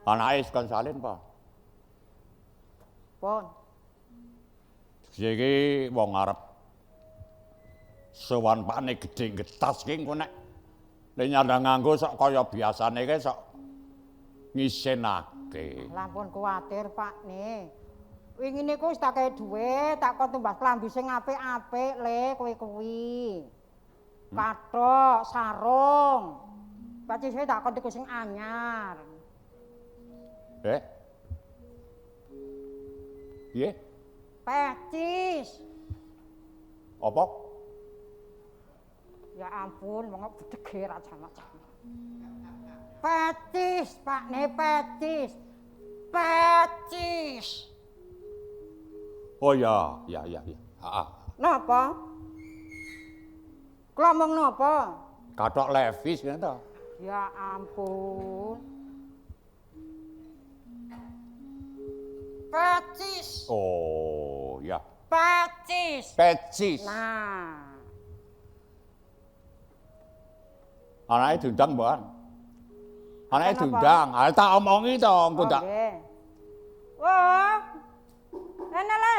Anake Sukon Salin apa? Pun. Iki wong arep sowan pakne gedhe getas ki engko nek nyandang nganggo sok kaya biasane ki sok ngisinake. Lampun kuwatir, Pakne. Wingi niku wis tak kei dhuwit, tak kon tumbas klambi sing apik-apik le kowe kuwi. Kathok, sarung. Pacise tak kon tuku sing anyar. Piye? Pecis. Apa? Ya ampun, wong bedhege ra jamak-jamak. Pecis, Pakne, pecis. Pecis. Oh ya. Heeh. Napa? Klomong napa? Kathok Levis ngene to. Ya ampun. Pecis. Oh, ya. Pecis. Pecis. Nah. Anake diundang, Mbak. Anake Kenapa? diundang. Ah tak omongi to engko tak. Nggih. Wah. Enak le.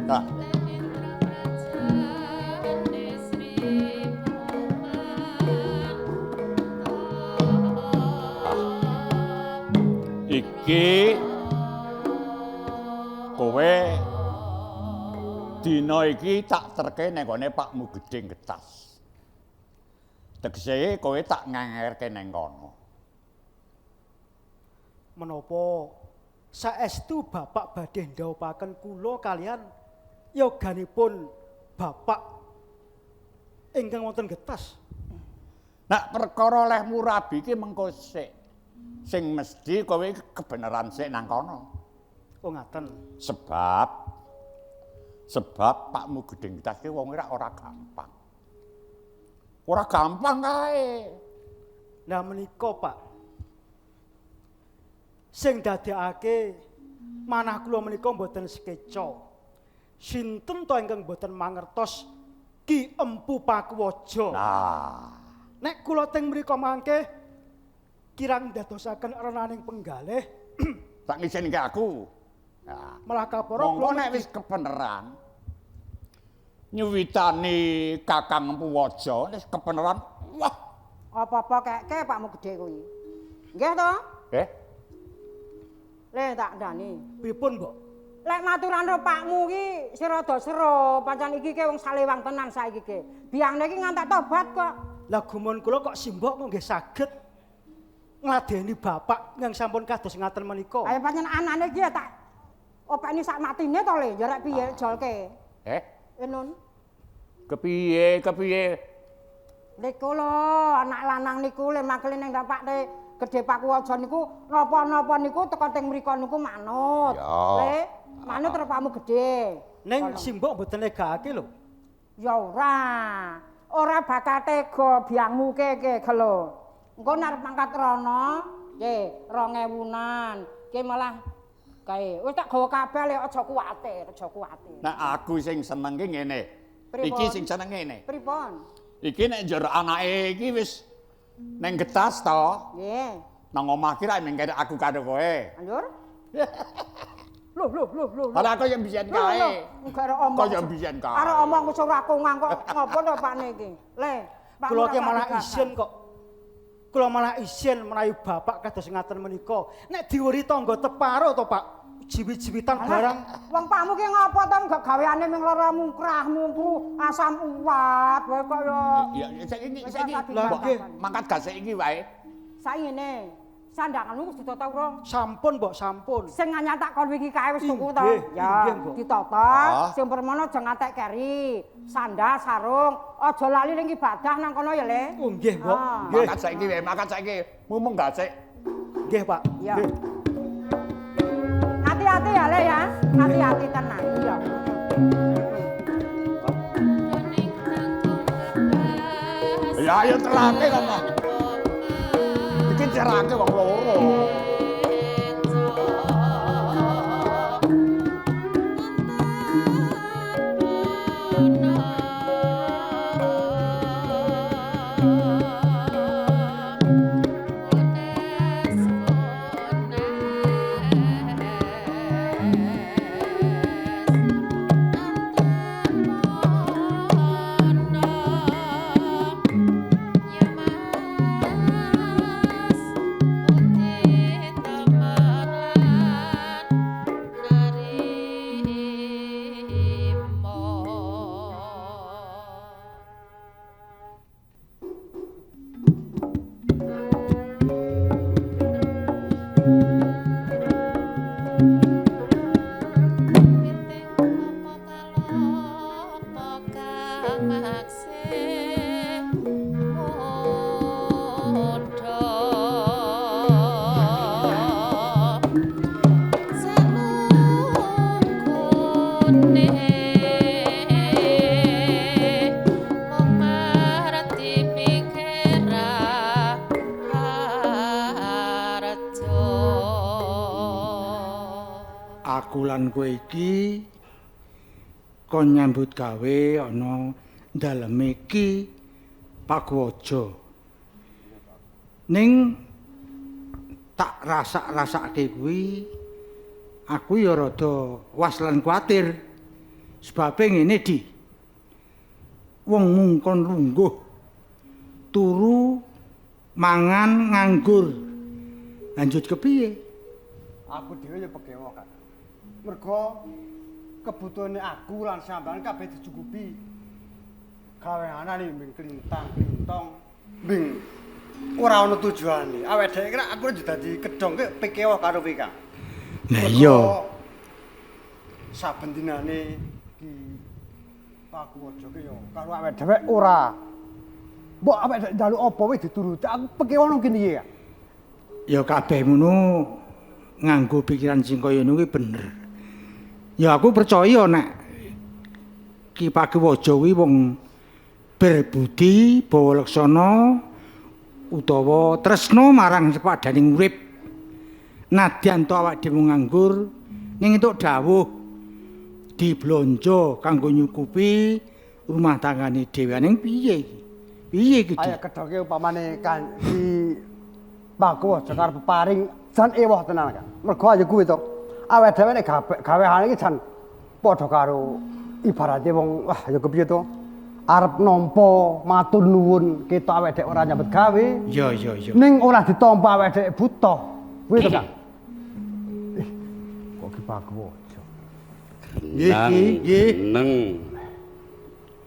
Nah, iki kowe dina iki tak terke nang gone Pakmu Gedhing Getas. Tegese kowe tak ngangerke nang kono. Menapa saestu Bapak badhe ndhawuhaken kula kalian yoganipun Bapak ingkang wonten Getas? Nak perkara olehmu rabi iki mengko sik. Sing mesti kowe kebenaran sik nang kono. Oh ngaten. Sebab Pakmu Gedhing Getas ki wong ora gampang. Ora gampang kae. Lah menika, Pak. Sing dadekake manah kula menika mboten sekeca. Sinten to ingkang mboten mangertos Ki Empu Pakuwaja. Nah, Nek kula teng mriku mangke kirang dadosaken renaning penggalih tak ngisinke aku. Nah, malah kapara monggo kula nek wis kebenaran nyuwitani Kakang Empu Waja wis kebenaran. Wah, Apa-apa keke Pakmu Gedhe kuwi. Nggih to? Le tak ndani. pripun, Mbok? Lek maturan karo Pakmu ki sira rada sero, pancen iki ke wong salewang tenan saiki ke. Biangne iki ngantek tobat kok. Lah gumun kula kok simbok kok nggih saged. ngladeni bapak yang sampun kados ngaten menika. Ayo pancen anane iki ya tak openi sak matine to Le, ya rek piye jolke. Nun. Kepiye? Niku lho, anak lanang niku le makile ning bapakne Gedhe Pakuwaja niku napa-napa niku teko teng mriku niku manut. Le, manut terpamu gedhe. Ning simbok mboten negake lho. Ya ora. Ora bakal tega biangmu keke lho. Engko arep mangkat rono, nggih 2000-an. Ki malah kae wis tak gawa kabeh le aja kuwatir. Nek aku sing seneng ki ngene. Iki sing seneng ngene. Pripun? Iki nek njero anake iki wis neng getas to. Nggih. Nang omah ki ra mengkene aku karo kowe. Anjur? Loh. Ora aku yang biyen kae. Gara omong. Kaya biyen kae. Arep omong wis ora kongang kok ngopo to Pakne iki? Le, Pak Kula ki malah isin kok. Kula malah isin menawi bapak kados ngaten menika. Nek diwuri tangga teparo to, Pak. Jiwit-jiwitan barang. Wong pakmu ki ngopo to gaweane ming lara mungkrah mungkru asam uwat wae kaya. Ya saiki Lah nggih, mangkat gak saiki wae. Saiki ngene. Sandanganmu wis ditata urung? Sampun, Mbok, sampun. Sing anyar tak kon wingi kae wis tuku to. Inggih, Ya, Mbok. ditata. Sing permono aja ngantek keri. Sandal, sarung, aja lali ning ibadah nang kono ya, Le. Oh, nggih, Mbok. Nggih. Mangkat saiki wae, mangkat saiki. Mumung gak sik. Nggih, Pak. Ya. Nggih. Hati-hati ya, Le ya. Hati-hati tenan. Iya. Ya ayo terake kono. Iki cerake wong loro. Aku lan kowe iki kon nyambut gawe ana daleme iki Pakuwaja. Ning tak rasak-rasake kuwi aku ya rada was lan kuwatir. Sebabe ngene Di. Wong mungkon lungguh turu mangan nganggur. Lanjut kepiye? Aku dhewe ya pegewo kan. Mergo kebutuhane aku lan sampean kabeh dicukupi. Gaweane mbing klintang-klintong, mbing ora ana tujuane. Awake dhewe kira aku juga dadi kedhong ki pekewo karo kowe, Kang. Lah iya. Saben dinane ki Pakuwaja ki yo karo awake dhewe ora. Mbok awake dhewe njaluk apa wis dituruti. Aku pekewo nang kene ya. Ya kabeh ngono nganggo pikiran sing kaya ngono kuwi bener. Ya aku percaya nek Ki Pakuwaja kuwi wong berbudi, bawa laksana utawa tresna marang sepadaning urip. Nadyan to awak dhewe nganggur ning entuk dawuh diblonjo kanggo nyukupi rumah tanggane dhewe ning piye iki? Piye iki? Ayo kedhoke upamane kan di Pakuwaja karo peparing jan ewah tenan kan. Mergo aja kuwi to. Awake dhewe nek gaweane iki jan padha karo ibarate wong wah ya kepiye to? Arep nampa matur nuwun ketok awake dhewe ora nyambet gawe. Iya. Ning ora ditampa awake dhewe buta. Kuwi to, Kang. Kok Ki Pakuwaja. Nggih. Neng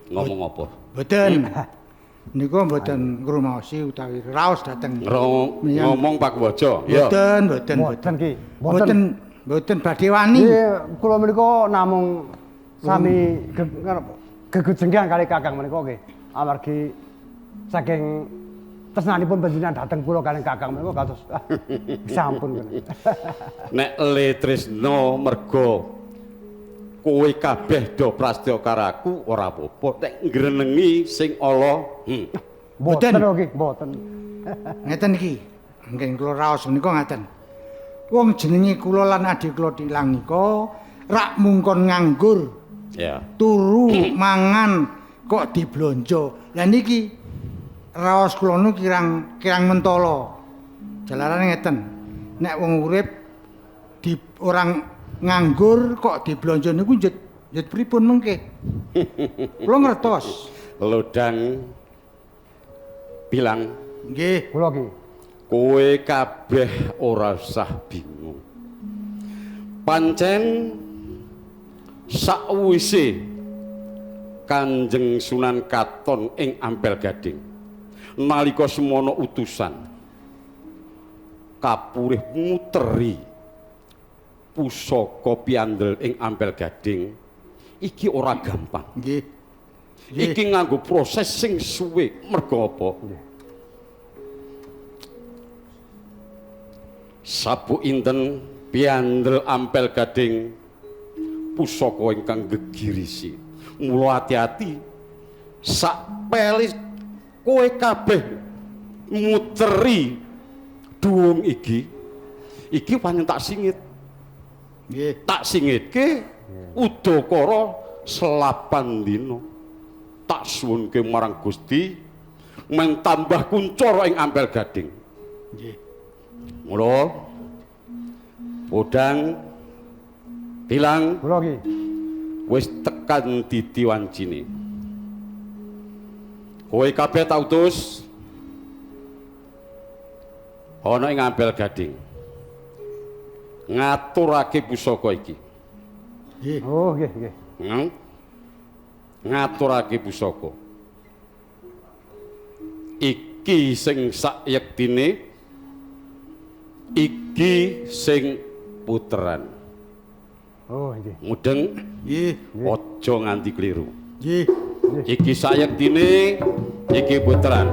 ngomong apa? Mboten. niku mboten ngrumaosi utawi raos dhateng ngomong Pak Waja. Ya. Mboten Ki. Mboten badhe wani. Nggih, kula menika namung sami gegejenggang kali Kakang menika nggih. Amargi saking tresnanipun panjenengan dhateng kula kaliyan Kakang menika kados sampun. Nek le tresno mergo kowe kabeh do prasetya karaku ora apa-apa. Nek ngrenengi sing ala, Mboten nggih, mboten. Ngeten iki. Nggih kula raos menika ngaten. Wong jenenge kula lan adik kula Tilang rak mungkon nganggur. Ya. Turu mangan kok diblonjo. Lah niki raos kula nu kirang mentala. Jalarane ngeten. Nek wong urip di orang nganggur kok diblonjo niku njet pripun mengke? Kula ngertos. Lodang bilang, Nggih. Kula Ki. kowe kabeh ora usah bingung. Pancen sakwise Kanjeng Sunan katon ing Ampel Gading nalika semono utusan kapurih muteri pusaka piandel ing Ampel Gading iki ora gampang. Nggih. Iki nganggo proses sing suwe. Merga apa? Sabu inten piandel Ampel Gading pusaka ingkang gegirisi. Mula hati-hati sak pelis kowe kabeh muteri duwung iki pancen tak singit. Nggih. Tak singitke udakara selapan dina. Tak suwunke marang Gusti men tambah kuncara ing Ampel Gading. Nggih. Mula Bodang bilang Kula Ki. wis tekan didi wancine. Kowe kabeh tak utus ana ing Ampel Gading. Ngaturake pusaka iki. Nggih. Oh, nggih, nggih. Ngaturake pusaka. Iki sing sayektine, iki sing puteran. Oh, nggih. Mudeng Nggih. aja nganti kliru. Nggih. Iki sayektine, iki puteran.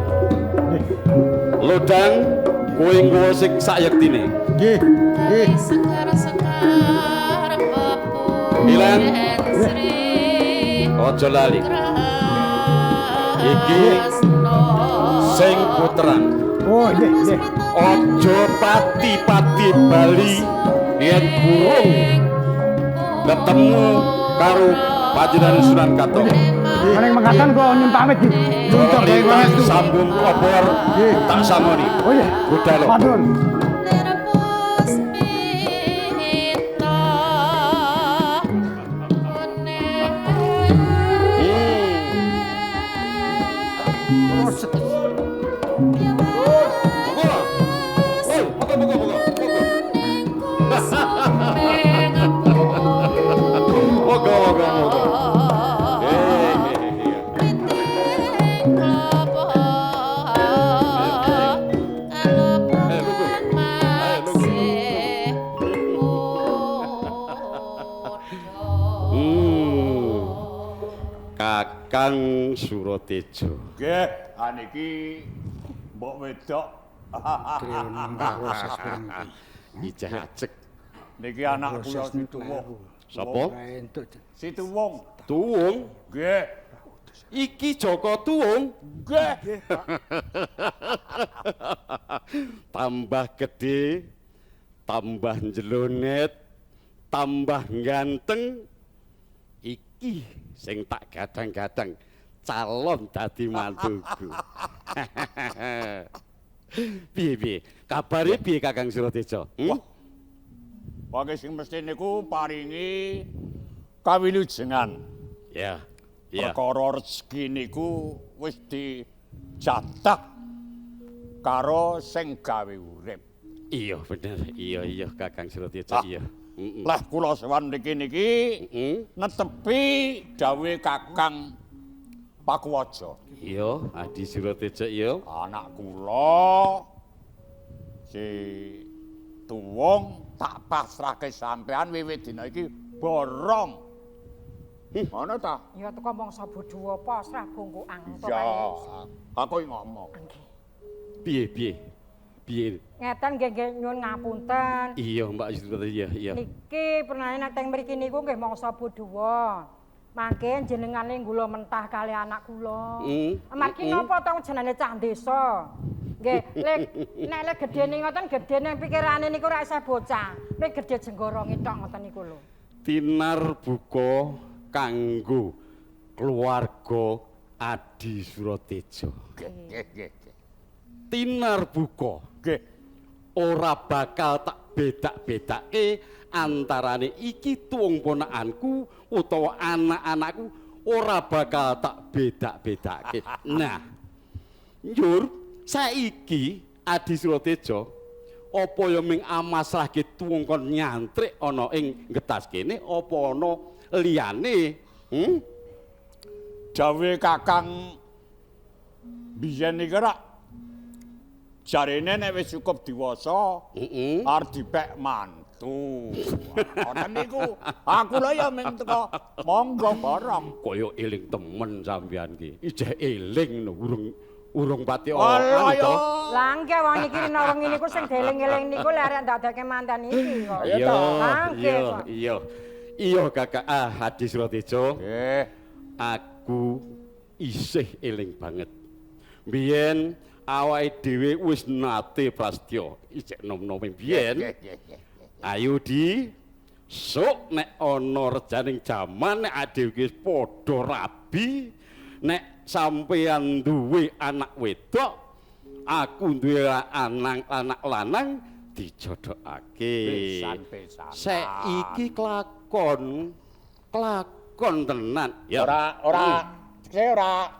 Lodang kowe nggawa sing sayektine. Nggih. Nggih. Sekar-sekar Bilang. Sri Aja lali. Iki sing puteran. Oh, nggih, nggih. Aja pati-pati bali yen burung ketemu karo panjenengan Sunan Katon. Meneng mengatakan kula nyun pamit Ki. Kalau lintas sambung obor tak sangoni. Oh iya. Budal. Matur. Kakang Suratejo. Nggih, aniki mbok wedok. Proses pirang iki. Ijeh acek. Niki anak kula Situwung. Sapa? Entuk. Situwung. Tuwung. Nggih. Iki Joko Tuwung. Nggih. Tambah gede, tambah jelonet, tambah ganteng. Iki sing tak gadang-gadang calon dadi mantuku. Piye-piye? Kabare piye Kakang Suratejo? Pokoke sing mesti niku paringi kawilujengan. Ya. Ya. Perkara rezeki niku wis dijatah karo sing gawe urip. Iya bener. Iya Kakang Suratejo iya. Lah kula sowan niki netepi dawuhe Kakang Pakuwaja. Iya, Adi Surotejo iya. Anak kula si Tuwung tak pasrahke sampean wiwit dina iki borong. Ngono ta? Ya teko mangsa bodho apa pasrah bongkokan to Ya, Pak. aku ngomong. Piye? Ngeten nggih nyuwun ngapunten. Iya, Mbak Surotejo iya. Niki pernah nek teng mriki niku nggih mangsa bodho. Mangke jenengane nggula mentah kali anak kula. Amargi napa to jenenge cah desa. Nggih, nek gedene ngoten gedene pikirane niku ora isih bocah. Nek gedhe jenggorong tok ngoten niku lho. Tinar buka kanggo keluarga Adi Surotejo. Nggih. Tinar buka Nggih. ora bakal tak bedak-bedake antarane iki tuwung ponakanku utawa anak-anakku ora bakal tak bedak-bedake. Nah, njur saiki Adi Surotejo apa ya ming amasrahke tuwung kon nyantrik ana ing getas kene apa ana liyane? Dawe Kakang biyen iki rak jarene nek wis cukup diwasa, arep dipek mantu. Ngoten niku. Aku lho ya ming teko monggo barang. Kaya eling temen sampean ki. Ijeh eling lho urung pati Allah ya. Lah nggih wong niki rina wengi niku sing deling-eling niku lek arek ndadekake mantan iki kok. Iya Kakak Adi Surotejo. Nggih. Aku isih eling banget. Biyen awake dhewe wis nate prastya ijek nom-nome biyen. Ayo di sok nek ana rejaning jaman nek adewe wis padha rabi, nek sampeyan duwe anak wedok, aku duwe anak lanang dijodhokake. Pisan-pisan. Saiki kelakon tenan. Ya. Ora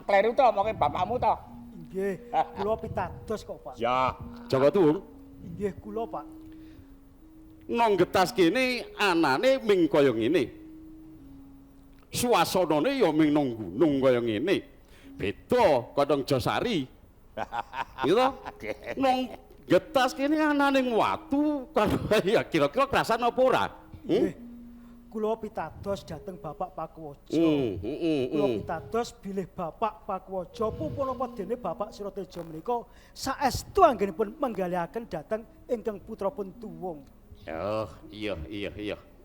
kleru to omonge bapakmu to. Nggih, kula pitados kok, Pak. Ya. Jawa Tuwung. Nggih, kula, Pak. Nang getas kene anane ming kaya ngene. Suasanane ya ming nang gunung kaya ngene. Beda kaya Josari. Gitu. Nang getas kene anane watu karo ya kira-kira kerasan apa ora? Nggih. Kula pitados dhateng Bapak Pakuwaja. Kula pitados bilih Bapak Pakuwaja pupun apa dene Bapak Surotejo menika saestu anggenipun menggalihaken dhateng ingkang putrapun Tuwung. Oh, iya.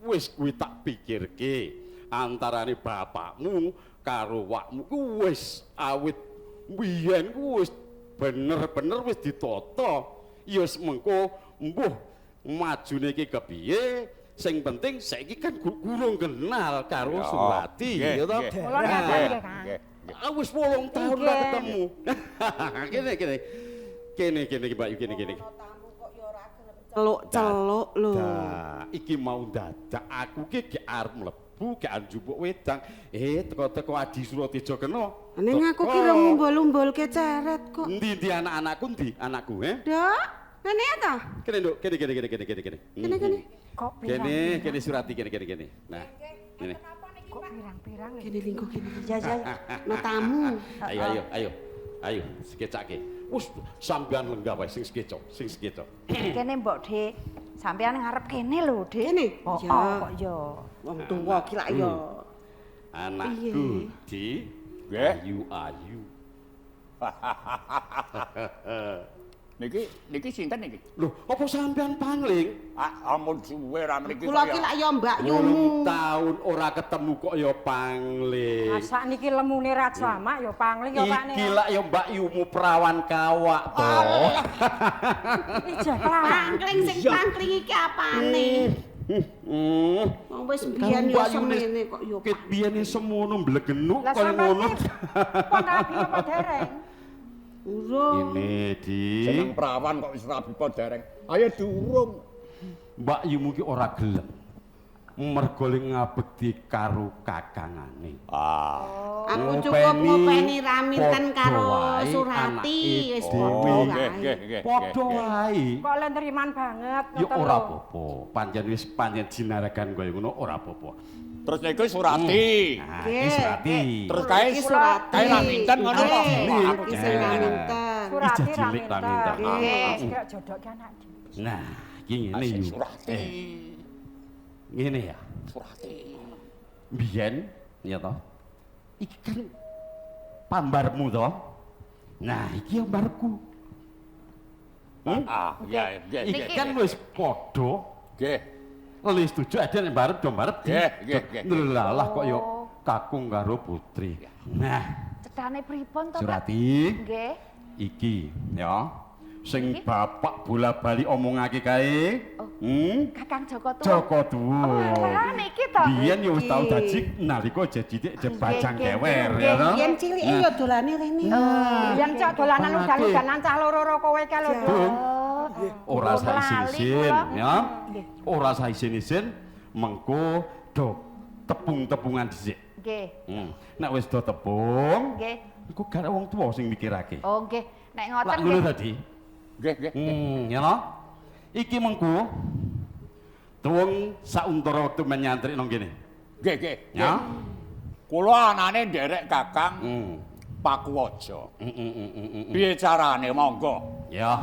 Wis kuwi tak pikirke antarane bapakmu karo wakmu ku wis awit biyen ku wis bener-bener wis ditata. Ya mengko mbuh majune iki kepiye? Sing penting saiki kan gurung kenal karo Surati, ya toh. Kula ngaten nggih, Kang. Wis 8 tahun lah ketemu. Kene Mbak Yu kene. Celuk-celuk lho. Nah, iki mau dadak aku ki gek arep mlebu gek njupuk wedang. Teko-teko Adi Surotejo kena. Ning aku kira ngumbul-umbulke ceret kok. Endi anakku ndi? Anakku, Dok, ngene ya ta? Kene, Nduk. Kene. Kene. Kok Kene Surati kene. Nah, ini. Kok pirang-pirang Kene lingko kene. Ya. No tamu. Ayo, skecake. Wis sampean lenggah wae sing skecok. Kene Mbok Dik, sampean ngarep kene lho, Dik. Kene. Oh, Ya. kok ya. Wong tuwa ki lak ya. Anakku di ayu. Niki sinten niki? Lho, apa sampean pangling? Ampun suwe ra mriki. Kula ki lak ya Mbak Yumu. 8 tahun ora ketemu kok ya pangling. Masak niki lemune Raja Amak ya pangling ya Pak Iki lak ya Mbak Yumu perawan kawak to. Ijah pangling. Pangling sing pangling iki apane? Wong wis biyen ya semene kok ya. Ket biyen semono mblegenu Lah kaya ngono. Pon rabi apa dereng? Urung. Ini di Seneng perawan kok wis rabi po dereng. Ayo durung. Mbak Yumu ki ora gelem. mergo ngabekti karo kakangane. Aku cukup ngopeni Raminten karo Surati wis Padha wae. Kok lentriman banget Ya ora apa-apa. Pancen jinaragan kaya ngono ora apa-apa. Terus niku Surati. Nah, iki Surati. Terus kae Raminten ngono kok. Iki sing Raminten. Surati cilik Raminten. Nggih, jodoke anak dhewe. Nah, iki ngene yo. Surati. Ngene ya. Surati. Biyen ya toh. Iki kan pambarmu toh. Nah, iki mbarku. Ya, Iki kan wis padha. Nggih. Wis setuju ada nek mbarep do mbarep. Nggih. Lelalah kok yo kakung karo putri. Nah, Cethane pripun to, Pak? Surati. Nggih. Iki ya. Sing bapak bola-bali omongake kae. Kakang Joko Tuwuh. Joko Tuwuh. Lah niki to. Biyen yo wis tau dadi nalika jadidik bajang kewer ya to. Yen cilike yo dolane rene. Yang cok dolanan udan-udanan cah loro kowe ke lho. Ora sa isin-isin ya. Ora sa isin-isin mengko do tepung-tepungan dhisik. Nggih. Nek wis do tepung, Nggih. iku gak wong tuwa sing mikirake. Oh nggih. Nek ngoten Lak ngono nggih. tadi. Nggih. Ya no. Iki mengko tuwung sauntara wektu menyantri nang kene. Nggih. Ya. Kula anane nderek Kakang Pakuwaja. Piye carane monggo? Ya.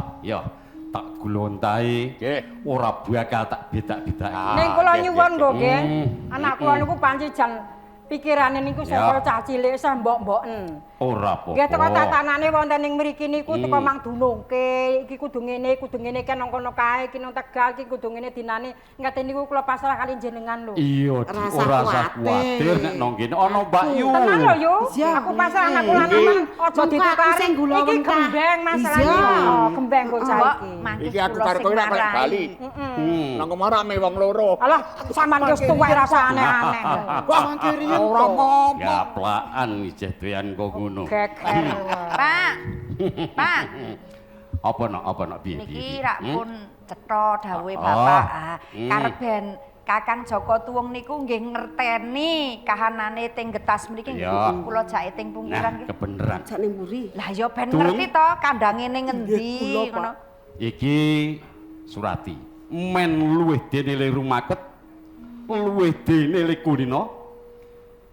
Tak gulontahe. Nggih. Ora bakal tak bedak-bedake. Ning kula nyuwun nggo nggih. Anak kula niku panci jan pikirane niku saya cah cilik sah mbok-mboken. Ora apa-apa. Nggih teko tatanane wonten ning mriki niku teko mang dunungke, iki kudu ngene ke nang kono kae, iki nang Tegal, iki kudu ngene dinane. Ngaten niku kula pasrah kali jenengan lho. Iya, ora usah kuwatir nek nang kene ana Mbak Yu. Tenan lho Yu. Aku pasrah anak kula nang aja ditukari. Iki gembeng masalahnya. Oh, gembeng bocah iki. Iki aku karo kowe ora balik bali. Nang kemana rame wong loro. Alah, sampean wis tuwek rasa aneh-aneh. Wah, ora apa-apa. Gaplaan ijeh doyan kok ngono. Geger. Pak. Apa nak piye? Niki rak pun cetha dawuhe Bapak. Karep ben Kakang Joko Tuwuh niku nggih ngerteni kahanane teng getas mriki nggih kula jake teng pungkuran nggih. Kebeneran. Jak ning mburi. Lah ya ben ngerti to kandange ning ngendi ngono. Iki Surati. Men luwih dene le rumaket. Luwih dene le kulino.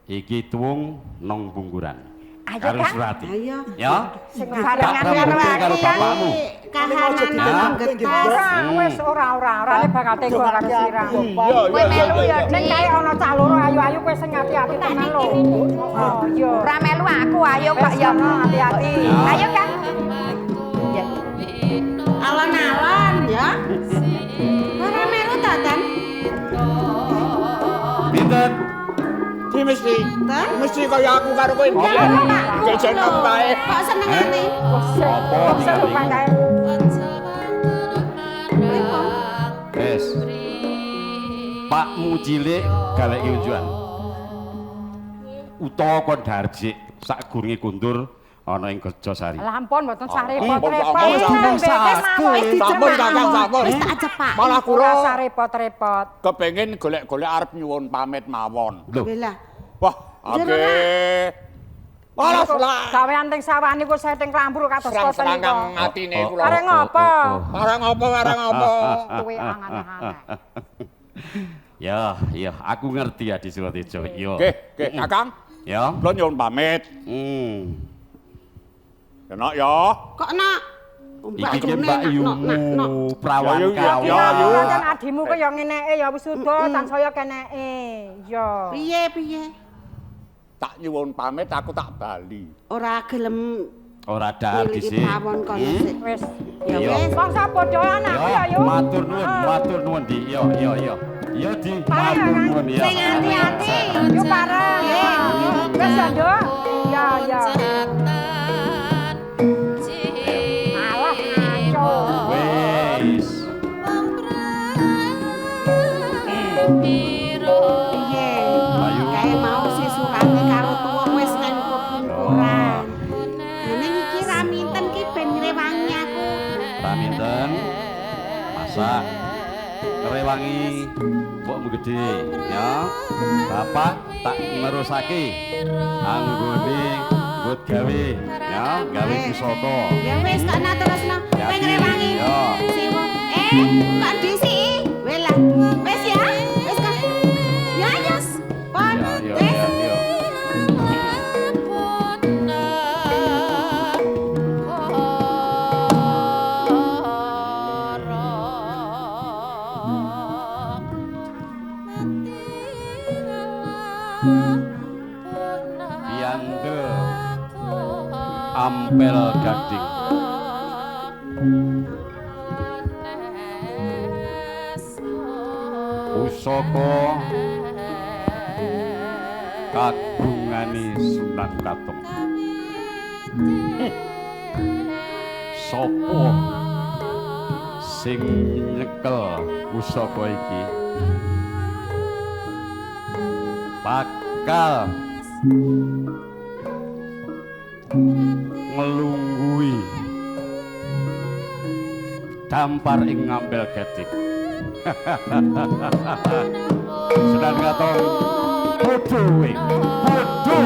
Iki tuwung nang pungkuran. Ayo karo kan? Surati. Ayo. Ya. Sing barengan karo bapakmu. Kahanane wis ora nek bakal tega karo sirah. Kowe melu ya Nek kae ana cah loro ayu-ayu kowe sing ati-ati tenan lho. Oh iya. ora melu aku ayo Pak ya. Hati-hati. Ayo kan. Alon-alon ya. Ora melu ta, Tan? Pinten? Ki mesti kaya aku karo kowe. Jejen aku kae. Kok senengane? Apa Seru kae. Wes. Pakmu cilik galeki unjuan. Utawa kon darjik sak gurunge kundur ana ing Gejosari. Lah ampun mboten sarepot-repot. Sampun Kakang sampun. Wis tak cepak. Malah Ora kula sarepot-repot. kepengin golek-golek arep nyuwun pamit mawon. Lho, Lah. Wah, oke. Malah Gawean teng sawah niku saya teng klambur kados koten serang-serang niku. atine kula. Areng ngopo? Areng apa? Kuwi angan-angan. ya, aku ngerti ya di Surotejo. Iya. Nggih, Kakang. Ya. Kula nyuwun pamit. Enak ya. Kok nak? Iki ki Mbak Yumu prawan kawan. Ya, kan adimu ku ya ngeneke ya wis udo tansaya keneke. Ya. Piye? Tak nyuwun pamit aku tak bali. Ora gelem Ora dahar miliki dhisik. pawon kono sik. Wis. Ya Iya. wis. Bangsa padha anakku ya yo. Matur nuwun Di. Iya. Ya Di, matur nuwun ya. Sing hati-hati. Yo pareng. Wis ya, Nduk. Ya. Alah ngaco. Wis. Piye? Kae mau si Surati karo tuwa wis nang pungkuran. Ning iki Raminten ki ben ngrewangi aku. Raminten. Masak. Rewangi mbokmu gedhe ya. Bapak tak nerusake anggone buat gawe ya, gawe pusaka. Ya wis kok naturusno ping rewangi. Ya. Siwo. Kok disiki? Welah. Wis ya. Wis kok. Ya yes. Pon. Ya, Wis. ya, ya. Yandel ampel gading pusaka kagungane Sunan Katong. Sopo sing nyekel pusaka iki bakal ngelunggui dampar ing ngambel gading. Sunan Katong bodho kowe, bodho.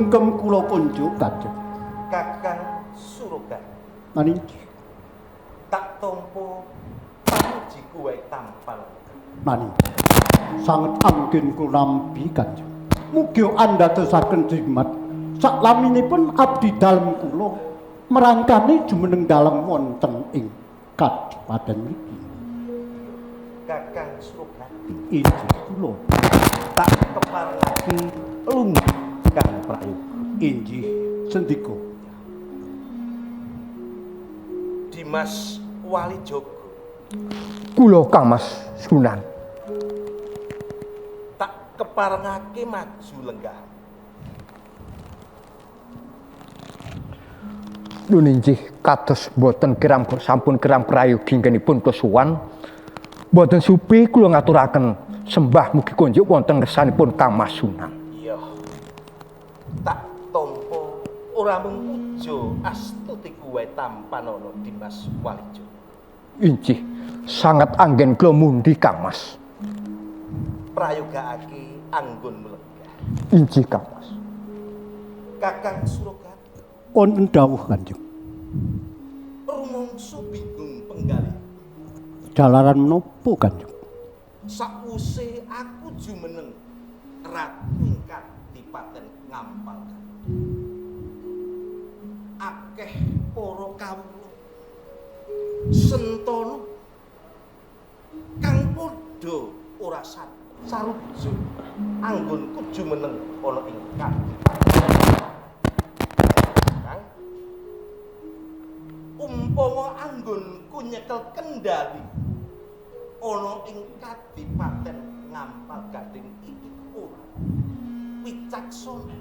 sungkem kula kunjuk Kanjeng. Kakang Surogan. Mani Tak tompo pamujiku wae tampal. mani. Sanget anggen kula nampi Kanjeng. Mugi andadosaken jimat saklaminipun abdi dalem kula merangkani jumeneng dalem wonten ing kadipaten niki. Kakang Surogan. Injih kula Tak keparengake lunga Kang Prayoga. injih sendika. Dimas Walijogo. Kula Kang Mas Sunan. Tak keparengake maju lenggah. Nun injih kados boten kirang sampun kirang prayogi nggenipun kula suwan. Boten supi kula ngaturaken sembah mugi konjuk wonten ngersanipun Kang Mas Sunan. Iya. Tak tompo ora mung puja astutiku wae tampanana Dimas Walijogo. Injih sangat anggen kula mundi Kang Mas. Prayogakake anggonmu lenggah. Injih Kang Mas. Kakang Surogan. Wonten dawuh Kanjeng. Rumangsa bingung penggalih. Jalaran menapa Kanjeng? Sakwuse aku jumeneng ratu ing Kadipaten Ngampal. Akeh para kawula Sentana kang padha ora saruja anggonku jumeneng ana ing Kadipaten. Umpama anggonku nyekel kendali ana ing Kadipaten Ngampal Gading iki ora wicaksana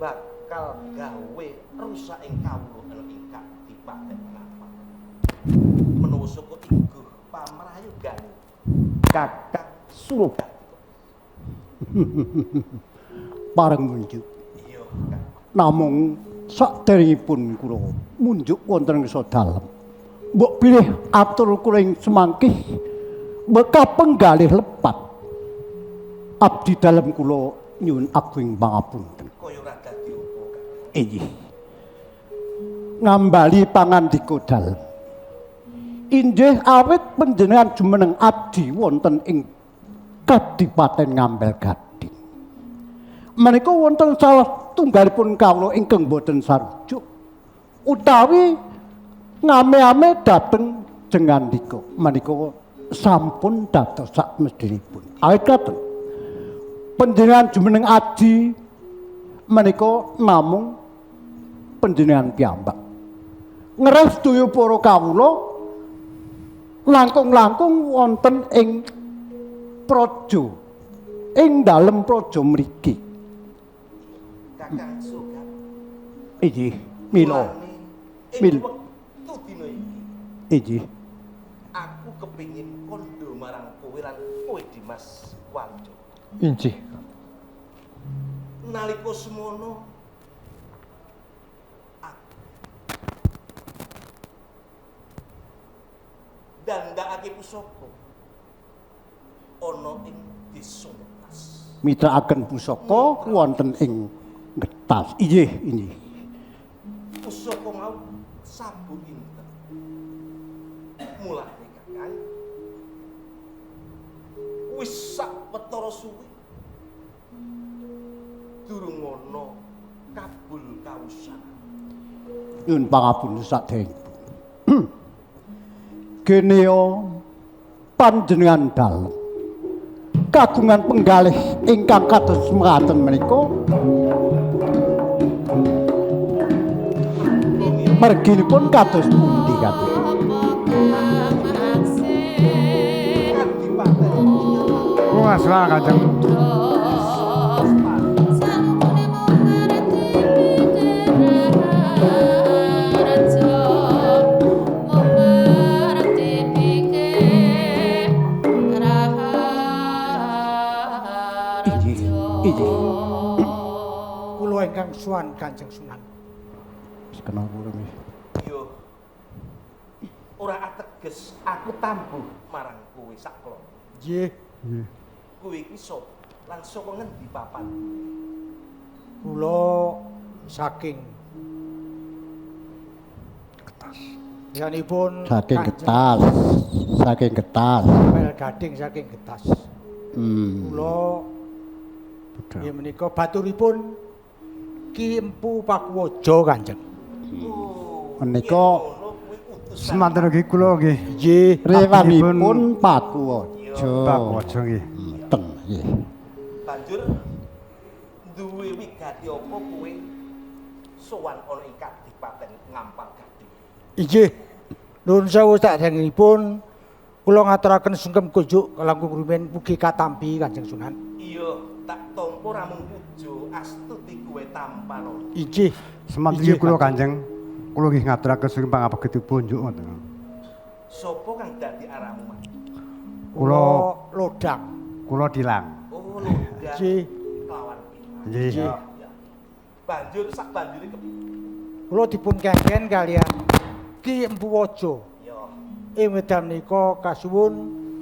bakal gawe rusak ing kawula ana ing Kadipaten Ngampal. Menawa saka ingguh pamrayogane Kakang Surogan. Pareng munjuk. Iya, Namung saderengipun kula munjuk wonten ngersa dalem. Mbok pilih atur kula ing semangkih mbok kapenggalih lepat. Abdi dalem kula nyuwun agung pangapunten. Kaya ora dadi apa, Kang. Injih. Ngambali pangandika dalem. Injih awit panjenengan jumeneng abdi wonten ing Kadipaten Ngampel Gading. Menika wonten salah tunggalipun kawula ingkang boten sarujuk utawi ngame-ame dhateng jengandika menika sampun dados sak mestinipun. Awit katen panjenengan jumeneng aji menika namung panjenengan piyambak. Ngrestuya para kawula langkung-langkung wonten ing praja ing dalem praja mriki. Kakang Surogan. Injih, mila. Mil. Wektu dina iki Injih. aku kepingin kondo marang kowe lan kowe Dimas Walijogo. Injih. Nalika semono dandakake pusaka ana ing desa Ngetas. Mitrakaken pusaka wonten ing Ngetas. Injih, injih. Pusaka mau sabu inten. Mulane Kakang wis sawetara suwi durung ana kabul kausan. Nyuwun pangapunten sadherengipun. Geneo panjenengan dalem kagungan penggalih ingkang kados mekaten menika merginipun kados pundi kados Wasra Kanjeng. Kula ingkang suwan Kanjeng Sunan. wis kenal kurang Yo ora ateges aku tambuh marang kowe saklon. Nggih. Kowe iki sapa lan saka ngendi papan? Kula saking Getas. Yanipun Saking Getas. Saking Getas. Pel Gading saking Getas. Kula nggih menika baturipun Ki Empu Pakuwaja Kanjeng. Menika semanten ugi kula nggih. Nggih, rewanipun Pakuwaja. Pakuwaja nggih. Teng nggih. Banjur duwe wigati apa kowe sowan ana ing Kadipaten Ngampal Gading? Inggih. Nuwun sewu sakderengipun kula ngaturaken sungkem kunjuk langkung rumiyin mugi katampi Kanjeng Sunan. Iya, tak tampa ramung pujo astuti kowe tampano. Inggih. Semanten ugi kula Kanjeng. Kula nggih ngaturaken sugeng pangabekti punjuk wonten. Sapa kang dadi aramu? Kula Lodang. Kula Dilang. Oh, Lodang. Nggih. Lawan. Nggih. Banjur sak banjure Kula dipun kengken kalian Ki Empu Waja. Ya. Ing wekdal menika kasuwun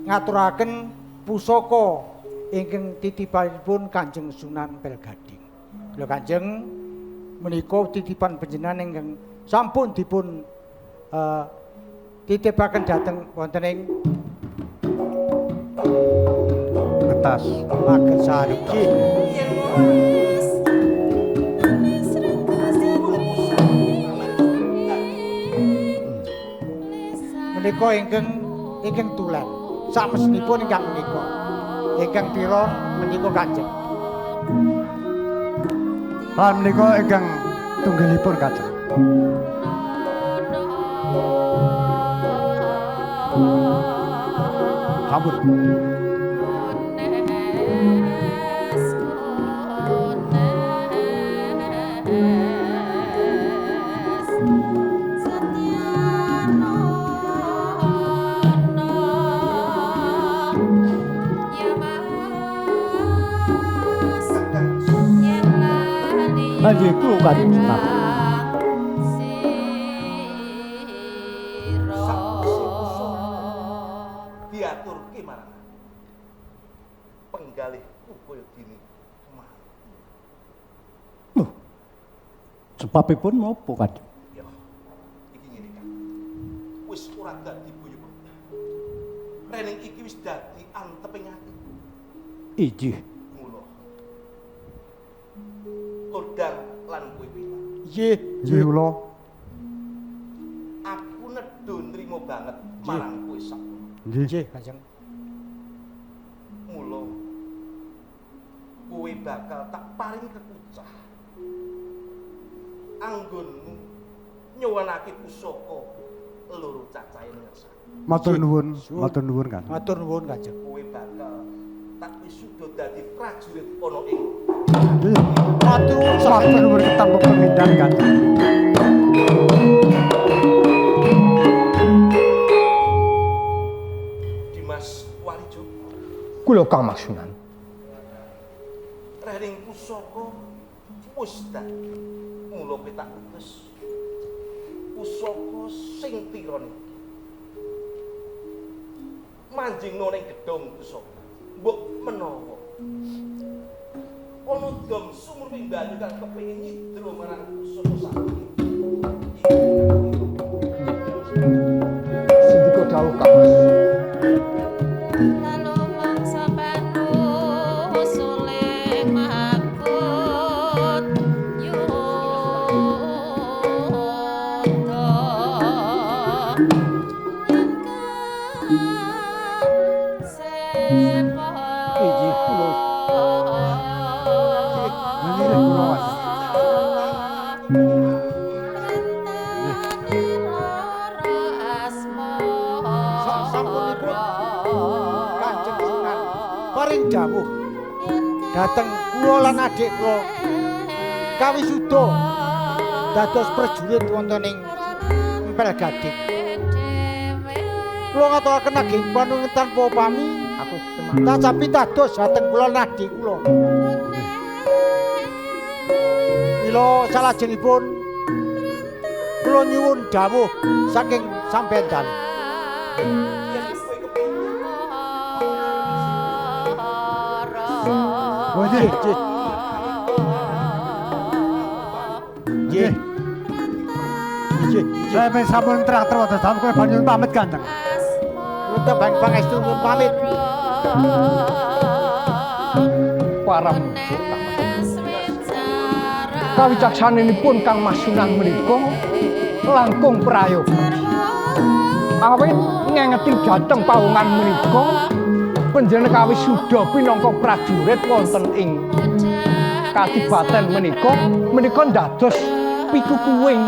ngaturaken pusaka ingkang titipanipun Kanjeng Sunan Pel Gading. Lho Kanjeng menika titipan panjenengan ingkang sampun dipun titipaken dhateng wonten ing Getas. Magesari. Menika ingkang tulen. Samesnipun ingkang menika. Ingkang pira menika Kanjeng. Lan menika ingkang tunggalipun Kanjeng. Sampun. Nggih kula Kanjeng Sunan. diaturke marang penggalihku kaya dene. Loh. Sebabipun napa Kanjeng? Ya. Iki ngene Kang. Wis ora dadi boyo. Rening iki wis dadi anteping atiku. Inggih. Mula. Lodang lan kowe pilah. Nggih, Nggih kula. Aku nedho nrimo banget marang kowe sak. Nggih, Kanjeng. Mula kowe bakal tak paring kekucah. Anggonmu nyuwunake pusaka loro cacahe ngersani. Matur nuwun kan. Matur nuwun Kanjeng. Kowe bakal tak wisuda dadi prajurit ana ing Matur nuwun ketampa pemindahan Kanjeng. Dimas Walijo. Kula Kang Sunan. Rening pusaka wis dadi. Mula petak utus pusaka sing tirane. Manjingno ning gedhong pusaka. Mbok menawa ana dom sumur ping banyu kang kepengin nyidro marang pusaka sakti. Sindika dawuh Kang. Paring dawuh dhateng kula lan adik kula kawisuda dados prajurit wonten ing Empel Gading. Kula ngaturaken ageng panunun tanpa pami aku tacapi dados dhateng kula lan adik kula. Mila salajengipun kula nyuwun dawuh saking sampeyan dalem. Nggih. Nggih. Saya pengen sampun traktor wadah dalam kowe banyu pamit Kanjeng. Nuntun pangestu nuwun pamit. Para mujur kawicaksananipun Kang Mas Sunan menika langkung prayoga. Awit ngengeti dhateng pawongan menika panjenengan kawis suda pinangka prajurit wonten ing kadipaten menika dados pikukuwing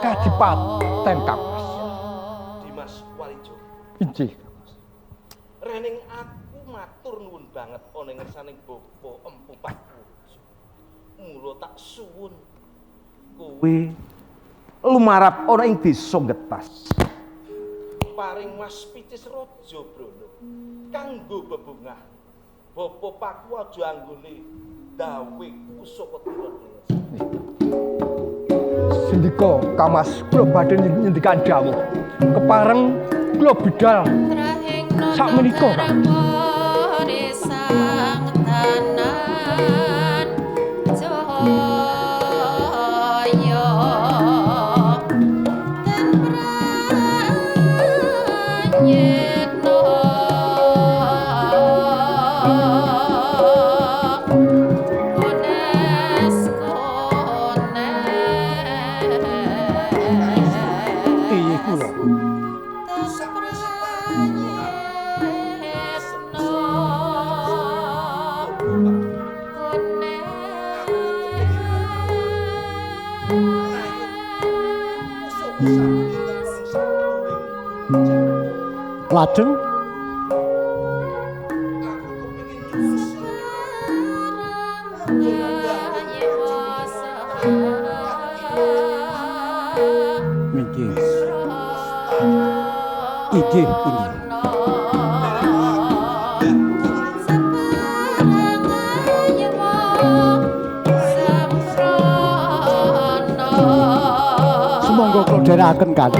kadipaten Kamas. Dimas Walijo. Inggih. Rening aku matur nuwun banget ana ngersaning bapa empu Pakku. Mula tak suwun kowe lumarap ana ing desa Getas. Paring Mas Picis Raja Brana kanggo bebungah. Bapa Pakku aja anggone dawe pusaka tira. Sindika Kamas kula badhe nyendikan dawuh. Kepareng kula bidal sakmenika Kamas. Lajeng Inggih ini. Semonggo kula dherekaken kan.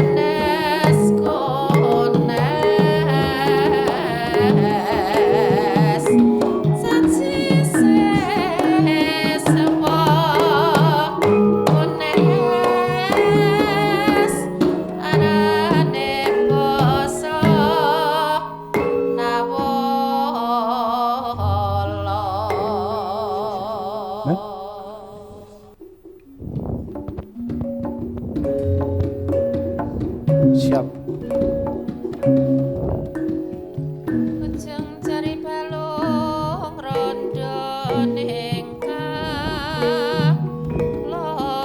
Siap. Ujung jari balung rondo ningkang lopo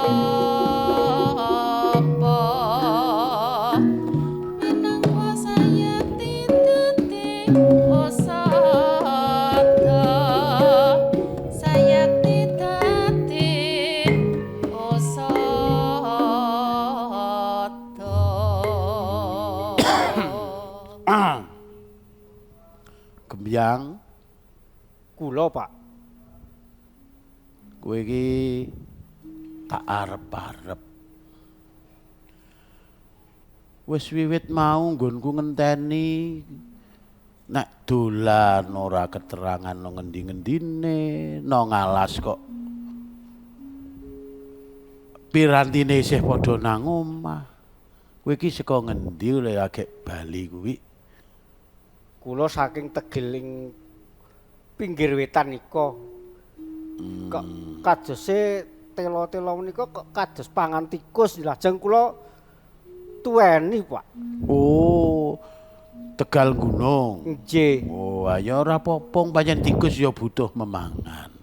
minangka saya titati osada saya titati osada. Gembyang, Kula, Pak. kowe iki tak arep-arep. Wis wiwit mau nggonku ngenteni nek dolan ora keterangan no ngendi-ngendine, no ngalas kok. Pirantine isih padha nang omah. Kowe iki saka ngendi oleh agek bali kuwi? Kula saking Tegeling pinggir wetan nika. Kadose tela-tela menika kok kados pangan tikus lajeng kula tuweni, Pak. Oh, Tegal Gunung. Nggih. Oh, ayo ora apa-apa pancen tikus ya butuh memangan.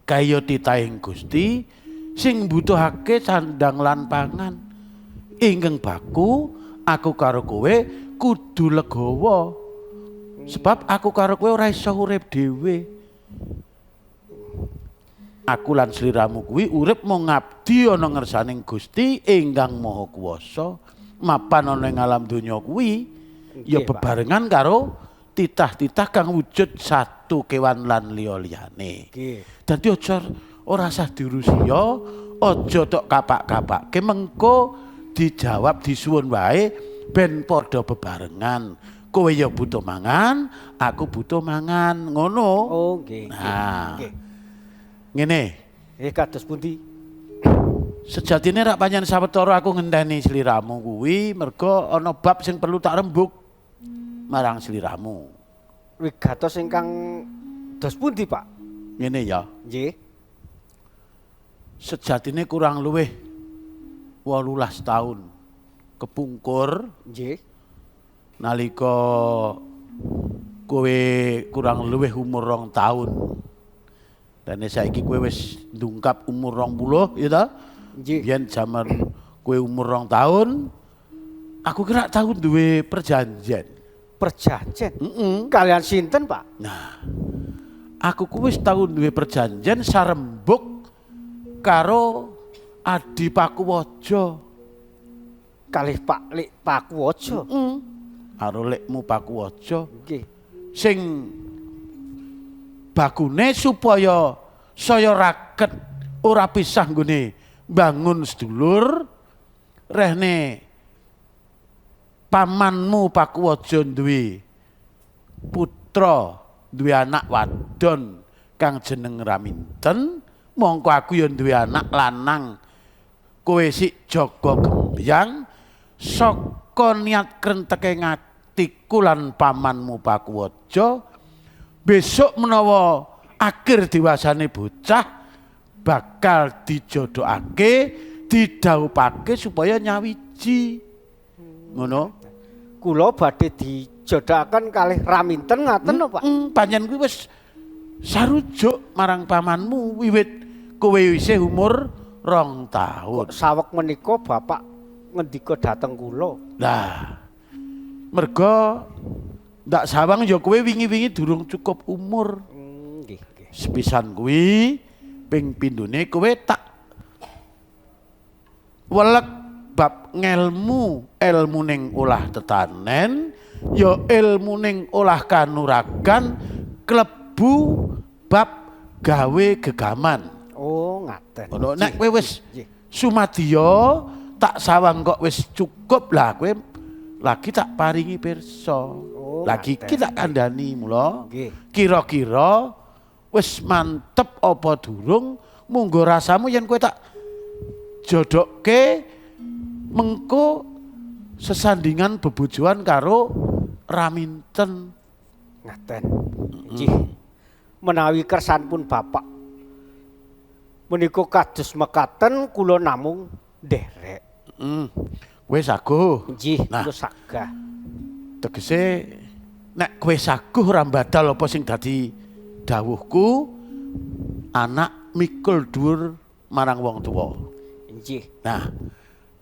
Kaya titahing Gusti sing butuhake sandang lan pangan. Ingkang baku aku karo kowe kudu legawa. Sebab aku karo kowe ora iso urip dhewe. Aku lan sliramu kuwi urip mung ngabdi ana ngersaning Gusti ingkang Maha Kuwasa. Mapan ana ing alam donya kuwi ya bebarengan karo titah-titah kang wujud satu kewan lan liya-liyane. Dadi aja ora usah diurusi ya, aja tok kapak-kapake mengko dijawab disuwun wae ben padha bebarengan. Kowe ya butuh mangan, aku butuh mangan, ngono. Oh, nggih. Nah. Ngene. Kados pundi? Sejatine rak pancen sawetara aku ngenteni sliramu kuwi merga ana bab sing perlu tak rembug marang sliramu. Wigatos ingkang dos pundi, Pak? Ngene ya. Nggih. Sejatine kurang luwih 18 tahun kepungkur nggih nalika kowe kurang luwih umur 2 tahun. Dene saiki kowe wis ndungkap umur 20 ya ta? Nggih. Biyen jaman kowe umur 2 tahun aku kira tahun duwe perjanjian. Perjanjian? Kalian sinten, Pak? Nah, aku ku wis tahun duwe perjanjian sarembug karo Adi Pakuwaja. Kalih Pak Lik Pakuwaja. Karo lekmu Pakuwaja. Nggih. Sing bagune supaya saya raket ora pisah nggone bangun sedulur rehne pamanmu Pakuwaja duwe putra, duwe anak wadon kang jeneng Raminten, mongko aku ya duwe anak lanang kowe sik jaga gembyang saka niat krenteke ngatiku lan pamanmu Pakuwaja besok menawa akhir diwasane bocah bakal dijodhokake didhawuhake supaya nyawiji ngono. Kula badhe dijodhaken kalih Raminten ngaten Pak. Panjenengan kuwi wis sarujuk marang pamanmu wiwit kowe isih umur 2 tahun. Saweg menika Bapak ngendika dhateng kula. Lah merga ndak sawang ya kowe wingi-wingi durung cukup umur. Nggih, nggih. Sepisan kuwi ping pindhone kowe tak welek bab ilmu ning olah tetanen ya ilmu ning olah kanuragan klebu bab gawe gegaman. Oh, ngaten. Ngono nek kowe wis sumadya tak sawang kok wis cukup lah kowe lagi tak paringi pirsa. Oh, lagi iki tak kandhani mula. Nggih. Kira-kira wis mantep apa durung munggo rasamu yen kowe tak jodokke mengko sesandingan bebojoan karo Raminten. Ngaten. Nggih. Menawi kersanipun Bapak menika kados mekaten kula namung nderek. Kowe saguh. Nggih, nah, kula sagah. Tegese nek kowe saguh ora badal apa sing dadi dawuhku anak mikul dhuwur marang wong tuwa. Nggih. Nah,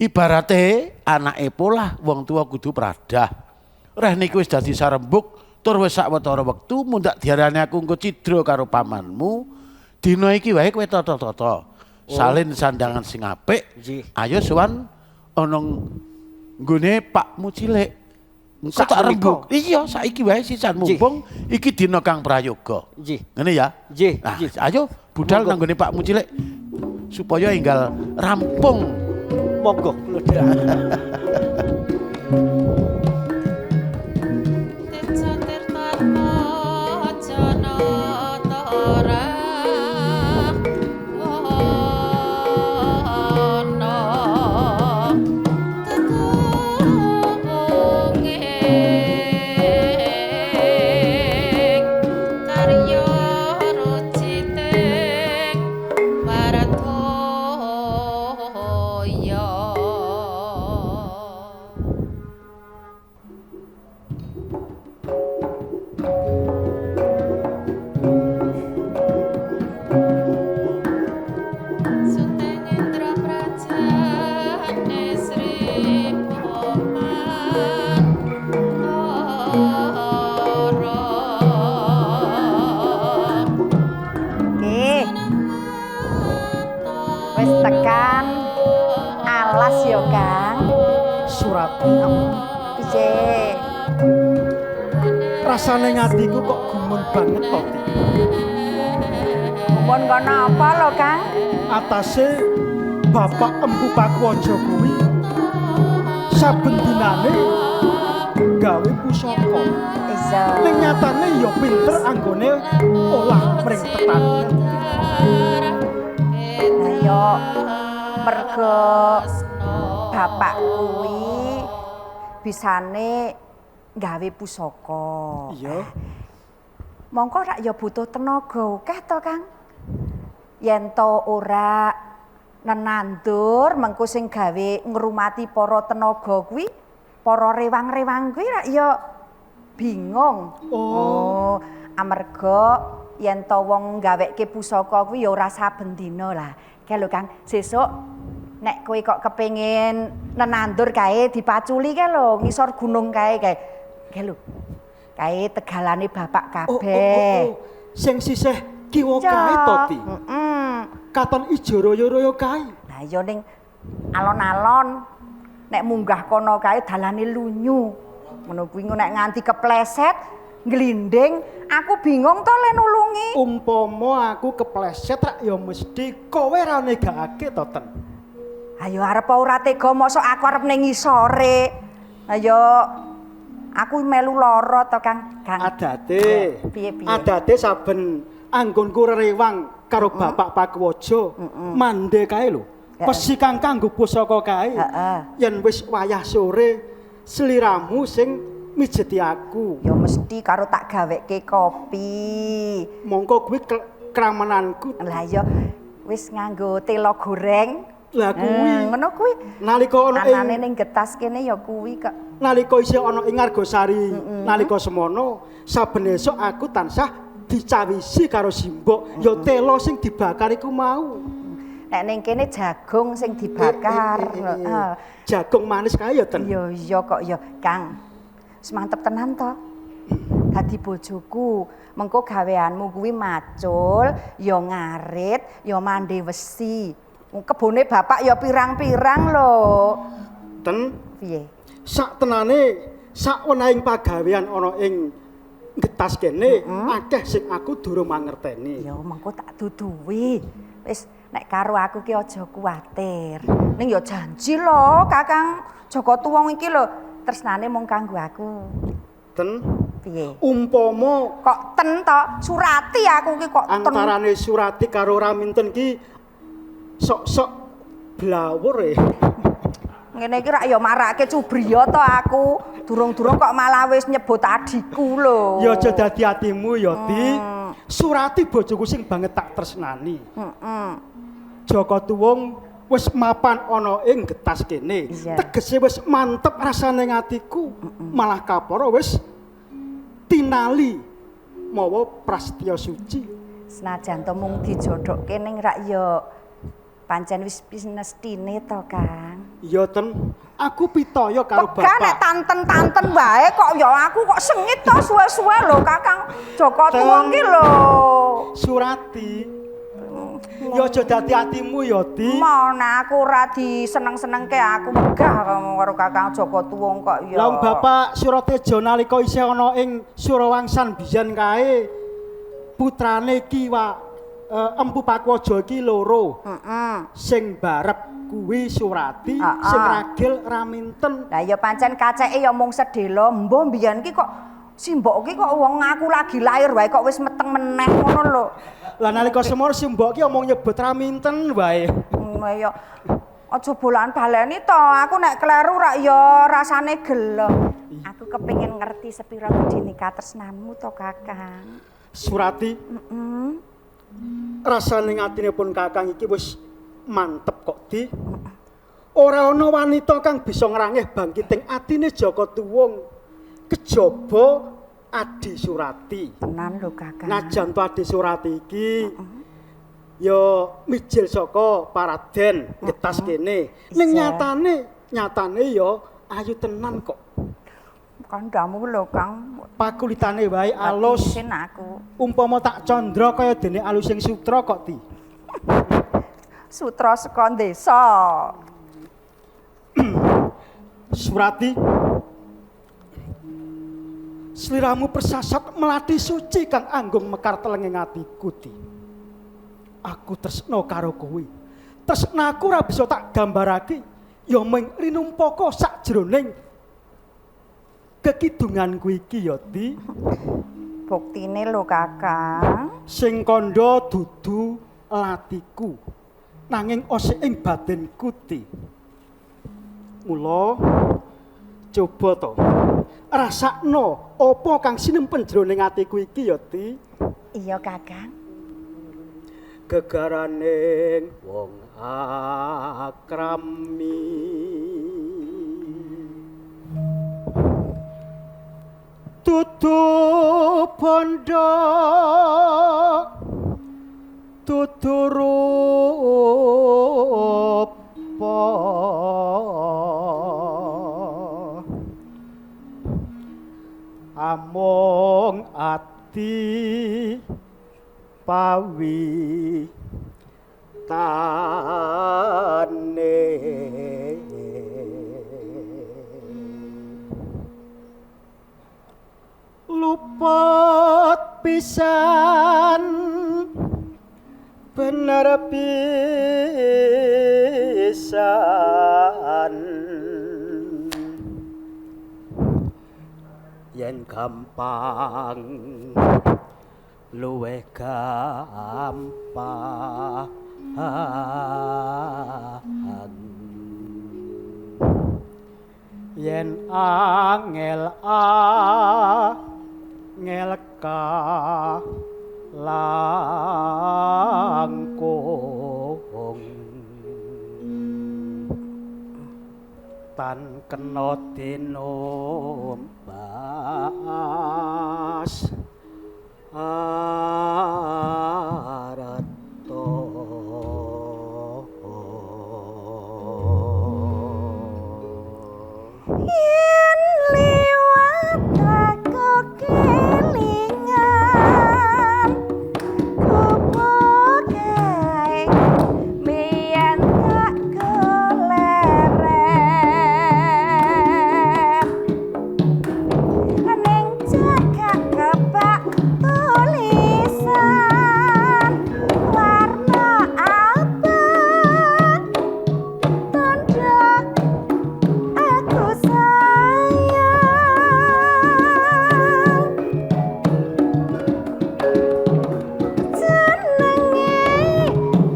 ibarate anake polah wong tuwa kudu pradah. Reh niki wis dadi sarembug tur wis sawetara wektu mundak diarani aku engko cidra karo pamanmu. Dina iki wae kowe tata-tata. Salin sandangan sing apik. Ayo sowan ana nggone Pakmu cilik. Engko tak rembug. Iya, saiki wae sisan mumpung iki dina kang prayoga. Nggih. Ngene ya? Nggih, nah, nggih. ayo budal nang nggone Pakmu cilik supaya enggal rampung. Monggo kula Wis tekan alas ya Kang. Surat piye? Rasane ngatiku kok gumun banget to. Mun kono apa lho Kang? Atase Bapak Empu Pakuwaja kuwi saben dinane gawe pusaka. Iya. Ning nyatane ya pinter anggone olah mring tetanen. Lah yo merga bapak kuwi bisane gawe pusaka. Iya. Mongko rak ya butuh tenaga akeh to, Kang. Yen to ora nenandur mengko sing gawe ngrumati para tenaga kuwi, para rewang-rewang kuwi rak ya bingung. Oh, amarga yen to wong gaweke pusaka kuwi ya ora saben dina lah. Kae lho Kang, sesuk nek kowe kok kepengin nenandur kae dipaculi kae lho ngisor gunung kae. Kae lho. Kae tegalane bapak kabeh. Sing sisih kiwa kae to, Ti? Katon ijo raya-raya kae. Lah ya ning alon-alon nek munggah kono kae dalane lunyu. Ngono kuwi nek nganti kepleset nglinding, aku bingung to le nulungi. Umpama aku kepleset rak ya mesti kowe ra negakake to, Ten. Ayo arep ora tega mosok aku arep ning ngisore. Ayo aku melu lara to, Kang. Adate. Piye-piye? Adate saben anggonku rewang karo Bapak Pakuwaja, mande kae lho. Pesi kang kanggo pusaka kae. Yen wis wayah sore, sliramu sing mijeti aku. Ya mesti karo tak gaweke kopi. Mongko kuwi kramenanku. Lah ya wis nganggo tela goreng. Lah kuwi. Ngono kuwi. Nalika ana anane ning getas kene ya kuwi kok. Nalika isih ana ing Argosari, nalika semono, saben esuk aku tansah dicawisi karo simbok, ya tela sing dibakar iku mau. Nek ning kene jagung sing dibakar. Jagung manis kae ya, Ten. Ya iya kok ya, Kang. Semantep tenan to. Dadi bojoku, mengko gaweanmu kuwi macul, ya ngarit, ya mandi wesi. Kebone bapak ya pirang-pirang lho. Ten, piye? Sak tenane, sak wenahing pagawean ana ing getas kene, akeh sing aku durung mangerteni. Ya mengko tak duduhi. Wis nek karo aku ki aja kuwatir. Ning ya janji lho, Kakang Joko Tuwong iki lho, tresnane mung kanggo aku. Ten, piye? Umpama kok ten to, Surati aku ki kok ten. Antarane Surati karo Raminten ki sok-sok blawur e. Ngene iki rak ya marake cubriya to aku. Durung-durung kok malah wis nyebut adikku lho. Ya aja dadi atimu ya, Di. Surati bojoku sing banget tak tresnani. Joko Tuwong wis mapan ana ing getas kene. Tegese wis mantep rasane atiku. Malah kapara wis tinali mawa prastya suci. Senajan to mung dijodokke ning rak ya pancen wis mestine to, Kang. Iya, Ten. Aku pitaya karo Bapak. Pegan nek tanten-tanten wae kok ya aku kok sengit to suwe-suwe lho, Kakang Joko Tuwong ki lho. Surati. Ya aja dadi atimu ya, Di. Mana aku ora diseneng-senengke, aku megah karo Kakang Joko Tuwong kok ya. Lah Bapak Surateja nalika isih ana ing Surawangsan biyen kae putrane ki Empu Pakuwaja iki loro. Sing barep kuwi Surati, sing ragil Raminten. Lah ya pancen kaceke ya mung sedhela. Mbah mbiyen ki kok simbok ki kok wong aku lagi lahir wae kok wis meteng meneh ngono lho. Lah nalika semar simbok ki omong nyebut Raminten wae. Ya aja bolan baleni to. Aku nek kleru rak ya rasane gelo. Aku kepengin ngerti sepira gedine katresnanmu to, Kakang. Surati. Rasane atinipun Kakang iki wis mantep kok, Di. Ora ana wanita kang bisa ngrangeh bangkiting atine Joko Tuwong kejaba Adi Surati. Tenan lho, Kakang. Najan to Adi Surati iki ya mijil saka paraden getas kene. Ning nyatane ya ayu tenan kok. Kandamu lho, Kang. Pakulitane wae alus. Aku. Umpama tak candra kaya dene alusing sutra kok, Di. Sutra saka desa. Surati. Sliramu persasat melati suci kang anggung mekar telenging atiku, Di. Aku tresna karo kowe. Tresnaku ora bisa tak gambarake ya mung rinumpaka sakjroning kekidunganku iki ya, Di. Buktine lho, Kakang. Sing kandha dudu latiku. nanging osik ing batinku Ti. Mula coba to rasakno apa kang sinempen jroning atiku iki ya Ti. Iya Kakang. Gegaraning wong akrami tutu bondo tuturupa among ati pawi tane luput pisan bener pisan yen gampang luwih gampang yen angel angel langkung tan kena tinumbas arato yen liwat aku kelingan kupo gawe biyen tak goleret ning jagat kebak tulisan warna abang tanda aku sayang jenenge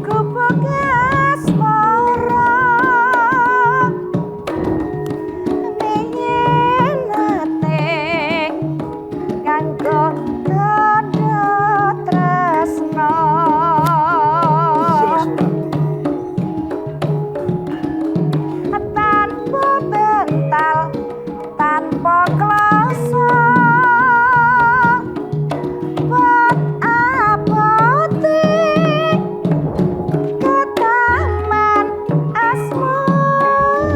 gubuk asmara biyen ate kanggo tanda tresno tanpa bental tanpa kloso buat aboti ke taman asmara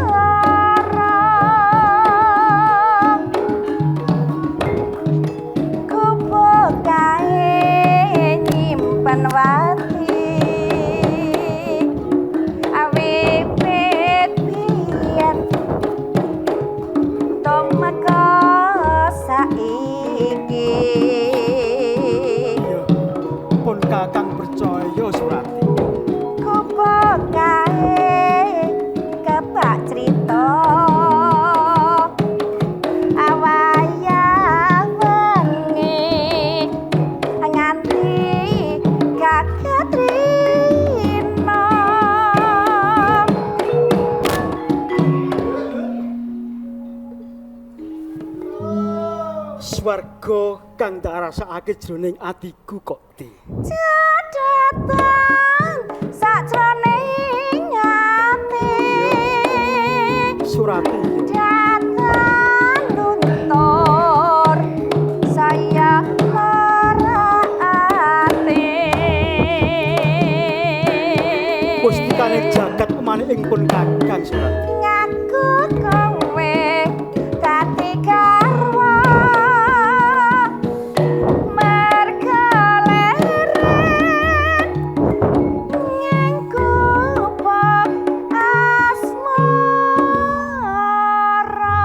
kupo kae nyimpen wati awipit biyen tong meko saiki pun kakang percaya Surati. kupo kae kebak crita awayah wengi nganti kaget rina Swarga kang tak rasakake jroning atiku kok Ti. datang sajroning ati Surati. datang luntur saya lara ati Pustikane jagat emane ing pun kakang Surati. ngaku kowe dadi garwa merga leren ing kupok asmara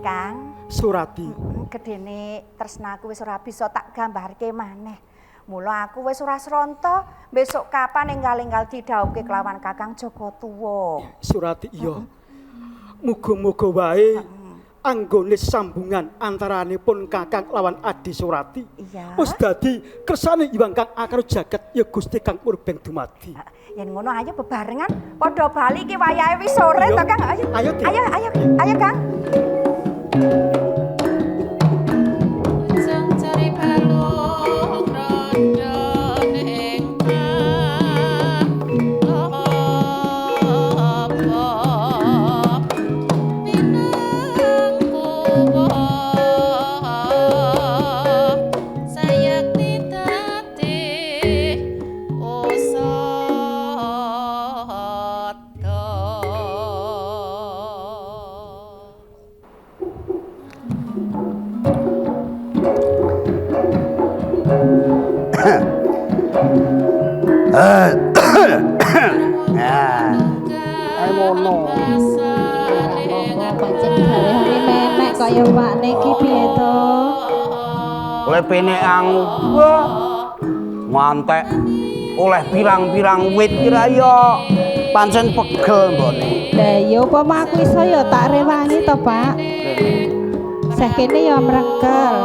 Kang Surati. gedene tresnaku wis ora bisa tak gambarke maneh. Mula aku wis ora sronto besok kapan enggal-enggal didhawuhke kelawan Kakang Jaka Tuwa. Surati iya. Muga-muga wae anggone sambungan antaranipun Kakang lawan Adi Surati. Iya. Wis dadi kersane Hyang Kang Akara jagat ya Gusti Kang Purbeng dumadi. Yen ngono ayo bebarengan padha bali iki wayahe wis sore to Kang. Ayo. Ayo Kang. Ujung cari balung rondo ning kaya wakne iki piye to? Oleh penek angu. Mantek oleh pirang-pirang wit kira ya pancen pegel mbone. Lah ya upama aku iso ya tak rewangi to, Pak. Seh kene ya mrengkel.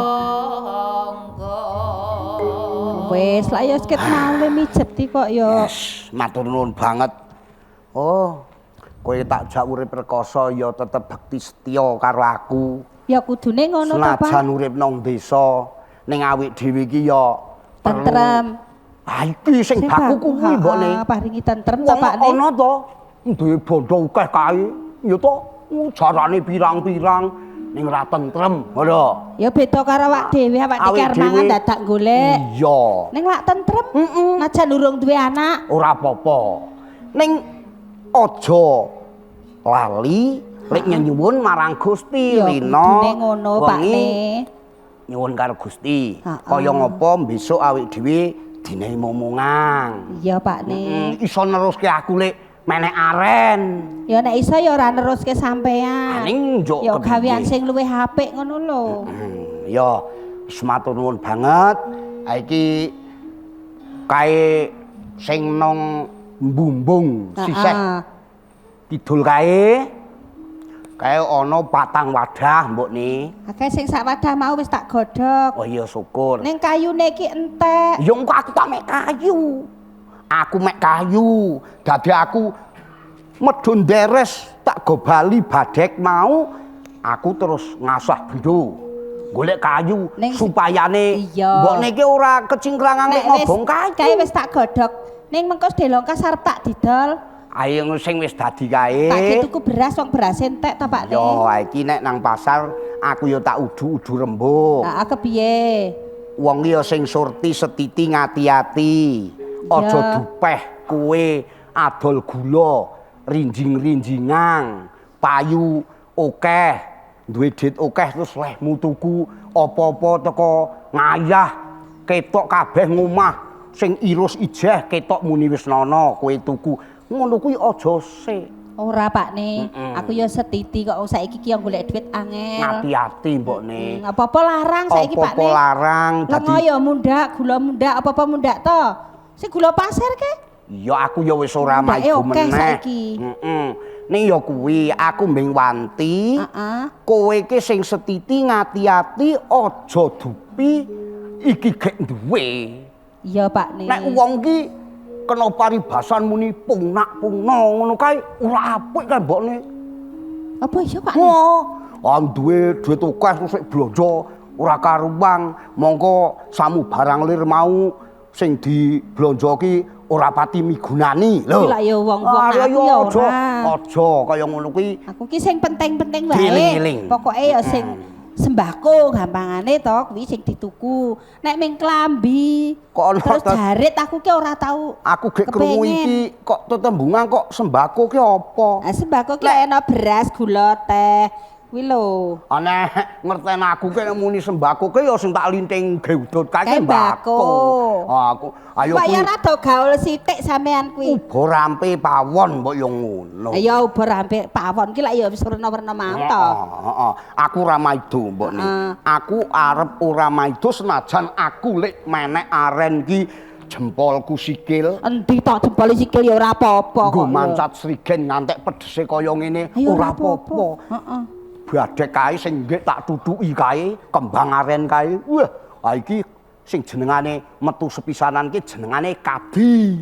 Wes lah ya seket mau mijeti kok ya. Matur nuwun banget. Oh, kowe tak jak urip rekoso ya tetep bekti setya karo aku. Ya kudune ngono to, Pak. Senajan urip nang desa, ning awik dhewe iki ya tentrem. Ah iki sing baku kuwi mbokne. Paringi tentrem to, Pak. Ono to, duwe bondo akeh kae. Ya to, jarane pirang-pirang ning ra tentrem, ngono. Ya beda karo awak dhewe, awak iki arep mangan dadak golek. Iya. Ning lak tentrem, najan urung duwe anak. Ora apa-apa. Ning aja lali lek nyuwun marang Gusti Rina. Ngono, Pakne. Nyuwun karo Gusti. Kaya ngapa besok awake dhewe dine momongan. Iya, Pakne. Iso neruske aku lek menek aren. Ya nek iso ya ora neruske sampean. Ning njuk ya gawean sing luwih apik ngono lho. Ya wis matur nuwun banget. Ha iki kae sing nang mbumbung sisih kidul kae ana patang wadah mbokne. Akeh sing sak wadah mau wis tak godhog. Oh iya syukur. Ning kayune iki entek. Ya engko aku tak mek kayu. Aku mek kayu. Dadi aku medun deres tak go bali badhek mau aku terus ngasah bendo. Golek kayu supayane mbokne iki ora kecingkrangan nek ngobong kayu. Kae wis tak godhog. Ning mengko delongkas arep tak didol. Ayo sing wis dadi kae. Tak tuku beras wong beras entek to Pak. Yo iki nek nang pasar aku yo tak udu-udu rembug. Heeh kepiye? Wong ya sing surti setiti ngati-ati. Aja dupeh kowe adol gula, rinjing-rinjingan, payu akeh, duwe duit akeh terus lehmu tuku apa-apa teko ngayah ketok kabeh ngomah sing irus ijeh ketok muni wis nono kowe tuku. Ngono kuwi aja sik. Ora Pakne, aku ya setiti kok saiki ki yo golek duit angel. Ngati-ati mbokne. Apa-apa larang saiki Pakne. Apa-apa larang dadi. Lengo ya mundak, gula mundak, apa-apa mundak to. Sing gula pasir ke? Ya aku ya wis ora maju meneh. Ning ya kuwi aku mbeng wanti. Kowe iki sing setiti ngati-ati aja dupi iki gek duwe. Iya Pakne. Nek wong ki kena paribasan muni pungnak-pungna ngono kae ora apik kae mbokne. Apa iya Pakne? Duwe duit akeh terus blonjo ora karuang, mongko samu barang lir mau sing diblonjo ki ora pati migunani lho. Iki lak ya wong-wong aku ya ora. Aja kaya ngono kuwi. Aku ki sing penting-penting wae. Pokoke ya sing sembako gampangane to kuwi sing dituku. Nek ming klambi terus jarit aku ki ora tau. Aku gek krungu iki kok tetembungan kok sembako ki apa? Sembako ki ana beras, gula, teh. Kuwi lho. Ana ngerteni aku ki muni sembako ki ya sing tak linting geudut kae sembako. Aku ayo kuwi. Bayar rada gaul sithik sampean kuwi. Ubo rampe pawon mbok yo ngono. Ya ubo rampe pawon ki lak ya wis werna-werna manto. Heeh. Aku ora maido mbokne. Aku arep ora maido senajan aku lek menek aren ki jempolku sikil. Endi tok jempol sikil ya ora apa-apa kok. Nggo mancat srigen ngantek pedese kaya ngene ora apa-apa. Heeh. badhek kae sing nggih tak tutuki kae, kembang aren kae. Wah, ha iki sing jenengane metu sepisanan ki jenengane kadi.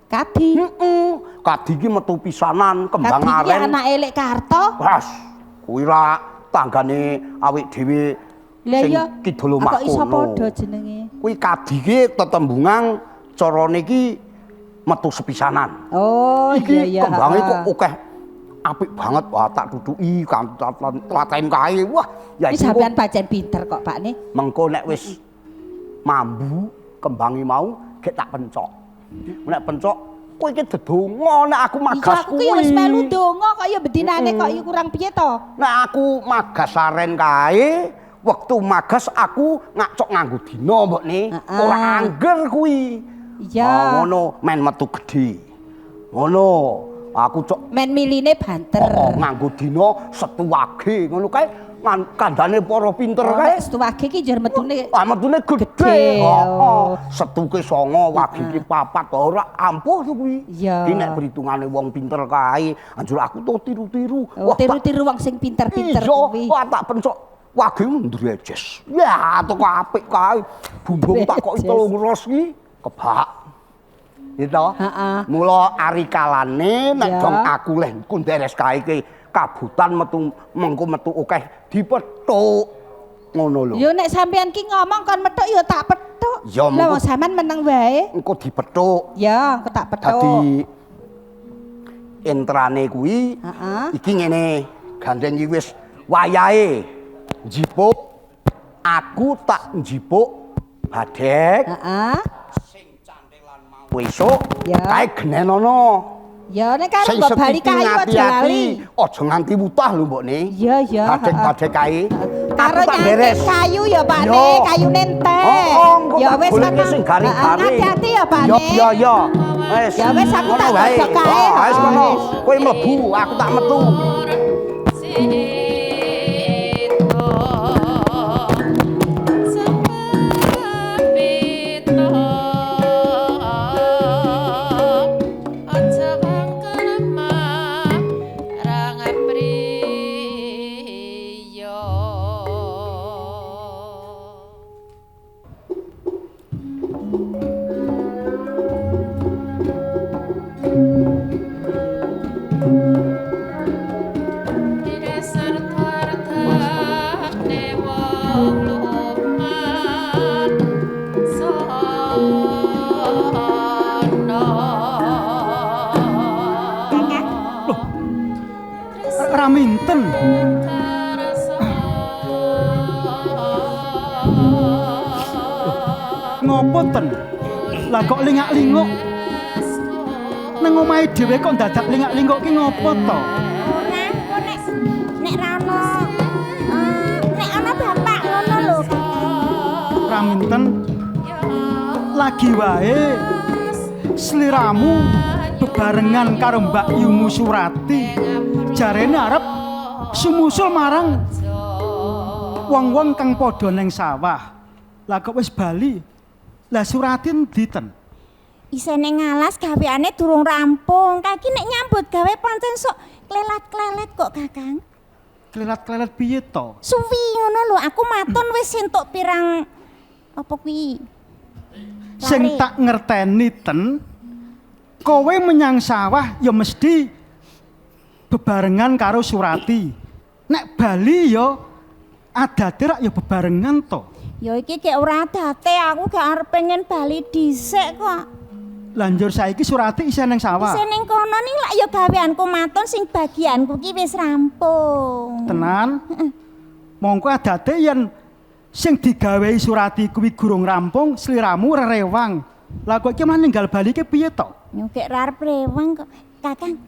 Kadi? Kadi ki metu pisanan kembang aren. Kadi ki anake Lek Karto? Pas. Kuwi ra tanggane awake dhewe sing kidul omah kono. Kok iso padha jenenge? Kuwi kadi ki tetembungan carane ki metu sepisanan. Oh, iya iya. Kembange kok akeh apik banget. Wah, tak tutuki klaten kae. Wah, ya iki sampean pancen pinter kok, Pak ne. Mengko nek wis mambu kembange mau gek tak pencok. Nek pencok kowe iki dedonga nek aku magas kuwi. Aku ya wis melu donga kok ya bedinane kok ya kurang piye to? Nek aku magas aren kae, wektu magas aku ngacok nganggo dina mbokne. Ora angger kuwi. Iya. Ngono men metu gedhe. Ngono. Aku cok men miline banter. Nganggo dina setuwage ngono kae kandhane para pinter kae. Setuwage ki njur metune. Metune gedhe. Heeh. Setuke 9, wage ki 4 ora ampuh to kuwi. Iya. Iki nek perhitungane wong pinter kae, anjur aku to tiru-tiru. Tiru-tiru wong sing pinter-pinter kuwi. Wah, tak pencok wage ndrejes. Ya, toko apik kae. Bumbung tak kok telung ros ki kebak. Gitu. Mula ari kalane nek dong aku leh kunderes kae ki kabutan metu mengko metu akeh dipethuk. Ngono lho. Ya nek sampean ki ngomong kon methuk ya tak pethuk. Lah wong sampean meneng wae. Engko dipethuk. Ya, engko tak pethuk. Dadi entrane kuwi iki ngene, gandeng iki wis wayahe njipuk. Aku tak njipuk badhek. Besok kae genenono. Ya nek karo mbok bali kayu aja lali. Aja nganti wutah lho mbokne. Iya iya. Badhek kae. Karo nyantet kayu ya Pak Ne, kayune entek. Ya wis sing garing-garing. Hati-hati ya Pak Ne. Ya ya. Wis. Ya wis aku tak cocok kae. Wis ngono. Kowe mlebu, aku tak metu. Raminten. Ngopo ten? Lah kok lingak-linguk? Nang omahe dhewe kok dadak lingak-linguk ki ngopo to? Ora, nek ra ono nek ana bapak ngono lho. Raminten. Lagi wae sliramu bebarengan karo Mbak Yumu Surati. Jarene arep sumusul marang wong-wong kang padha ning sawah. Lah kok wis bali. Lah Surati endi ten? Isene ngalas gaweane durung rampung. Kaki nek nyambut gawe pancen sok klelat-klelet kok, Kakang. Klelat-klelet piye to? Suwi ngono lho, aku maton wis entuk pirang apa kuwi? Sing tak ngerteni ten, kowe menyang sawah ya mesti bebarengan karo Surati. Nek bali ya adate rak ya bebarengan to. Ya iki gek ora adate, aku gak arep pengen bali dhisik kok. Lanjur saiki Surati isih ning sawah. Isih ning kono ning lak ya gaweanku maton sing bagianku ki wis rampung. Tenan? Mongko adate yen sing digawehi Surati kuwi gurung rampung, sliramu rerewang. Lah kok iki mah ninggal bali ki piye to? Yo gek ra arep rewang kok. Kakang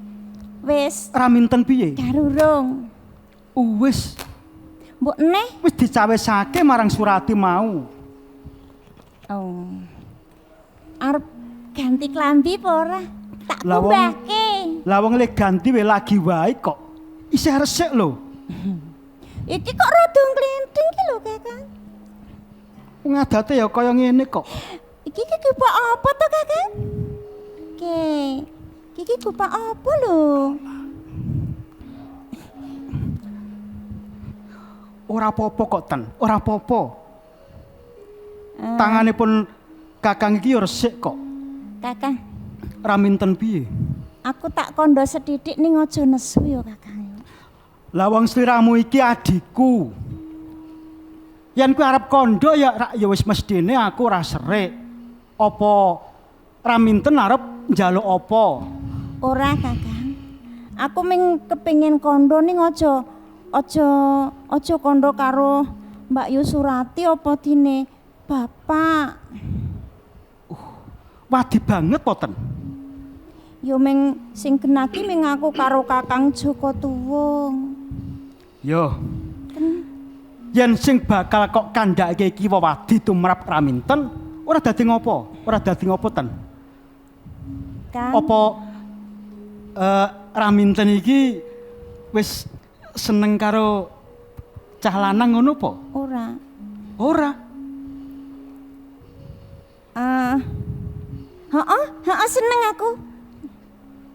wis Raminten piye? Garurung. Wis. Mbok neh wis dicawesake marang Surati mau. Oh. Arep ganti klambi apa ora? Tak kumbahke. Lah wong lek ganti wae lagi wae kok. Isih resik lho. Iki kok rada nglinting ki lho, Kakang. Wong adate ya kaya ngene kok. Iki kupak apa to, Kakang? Iki kupak apa lho? Ora apa-apa kok, Ten. Ora apa-apa. Tanganipun Kakang iki ya resik kok. Kakang, Raminten piye? aku tak kondo sedidik ning aja nesu ya, Kakang. Lah wong sliramu iki adikku. Yen kuwi arep kondo ya wis mestine aku ora serik. Apa Raminten arep njaluk apa? Ora, Kakang. Aku ming kepengin kondo ning aja kondo karo Mbak Yu Surati apa dine Bapak. Wadi banget po, Ten. Yo ming sing genaki ming aku karo Kakang Joko Tuwung. Yo. Yen sing bakal kok kandhake iki wewadi tumrap Raminten, ora dadi ngopo? Ora dadi ngopo, Ten? Kang. Apa Raminten iki wis seneng karo cah lanang ngono po? Ora. Ora. Heeh, seneng aku.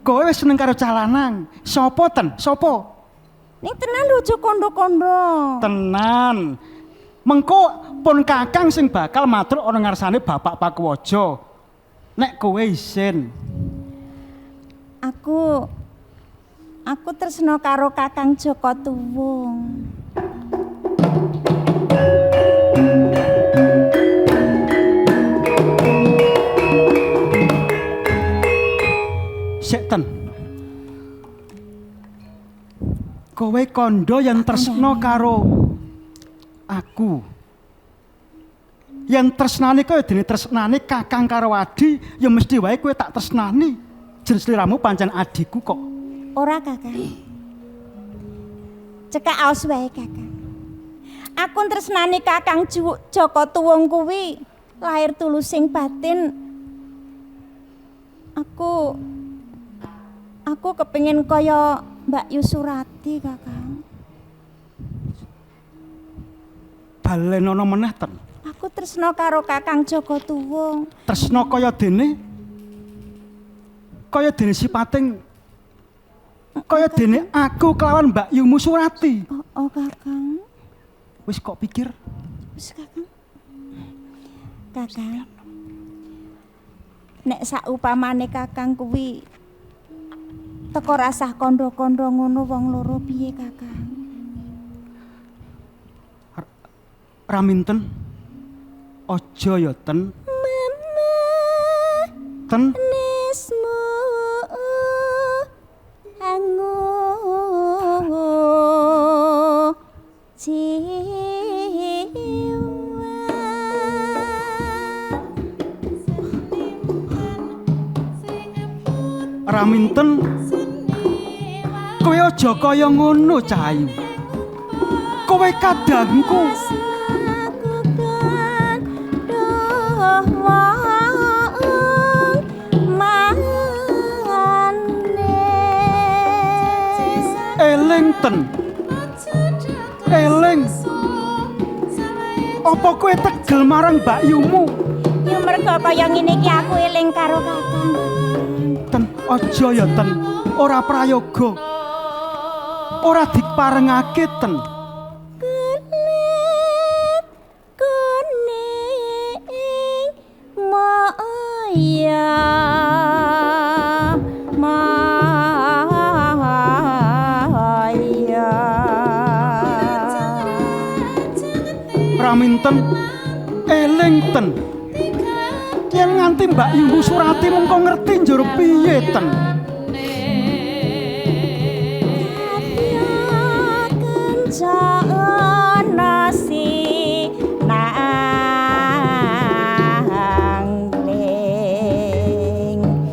Kowe wis seneng karo cah lanang. Sopo, Ten? Sopo? Ning tenan lho aja kondo-kondo. Tenan. Mengko pun Kakang sing bakal matur ana ngarsane Bapak Pakuwaja. Nek kowe isin. Aku tresno karo Kakang Joko Tuwung. Sik, Ten. Kowe kondo yang tresno karo aku. Yang tresnane kowe dene tresnane Kakang karo Adi, ya mesti wae kowe tak tresnani. Jen sliramu pancen adikku kok. Ora, Kakang. Cekak aos wae, Kakang. Aku tresnani Kakang Joko Tuwung kuwi lahir tulus sing batin. Aku kepengin kaya Mbak Yu Surati, Kakang. Balenono meneh, Ten. Aku tresno karo Kakang Joko Tuwung. Tresno kaya dene sipating kaya dene aku kelawan Mbak Yu Surati. Oh, Kakang. Wis kok pikir? Wis, Kakang. Kakang. Nek saupamane Kakang kuwi teko rasah kondo-kondo ngono wong loro piye, Kakang? Raminten. Aja ya, Ten. Mama. Ten. Nesmu angu Raminten. Kowe aja kaya ngono, Cahayu. Kowe kadangku. Eling, Ten. Eling. Apa kowe tegel marang Mbak Yumu? Ya mergo kaya ngene iki aku eling karo Kakang. Ten, aja ya, Ten. Ora prayoga. Ora diparengake, Ten. Kuning moya Raminten, eling, Ten. Yen nganti Mbak Yu Surati mengko ngerti njur piye, Ten.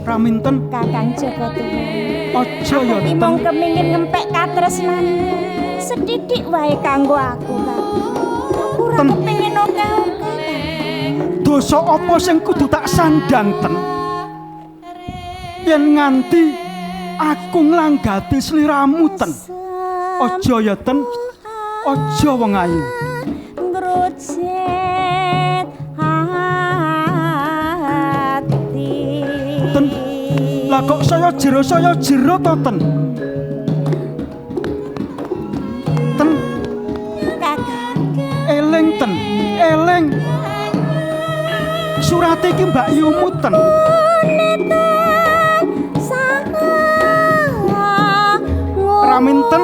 Raminten, Kakang Joko Tuwung. Aja ya, Ten. Aku kepengin ngempek katresnan sedidik wae kanggo aku, Kakang. Ora kepengin oke-oke. Dosa apa sing kudu tak sandang, Ten? Yen nganti aku nglanggati sliramu, Ten. Aja ya, Ten. Aja wong ayu. Ngrujet hati. Ten. Lah kok saya jero to, Ten? Ten. Kakang. Eling. Surat iki Mbak Yu muten. Raminten.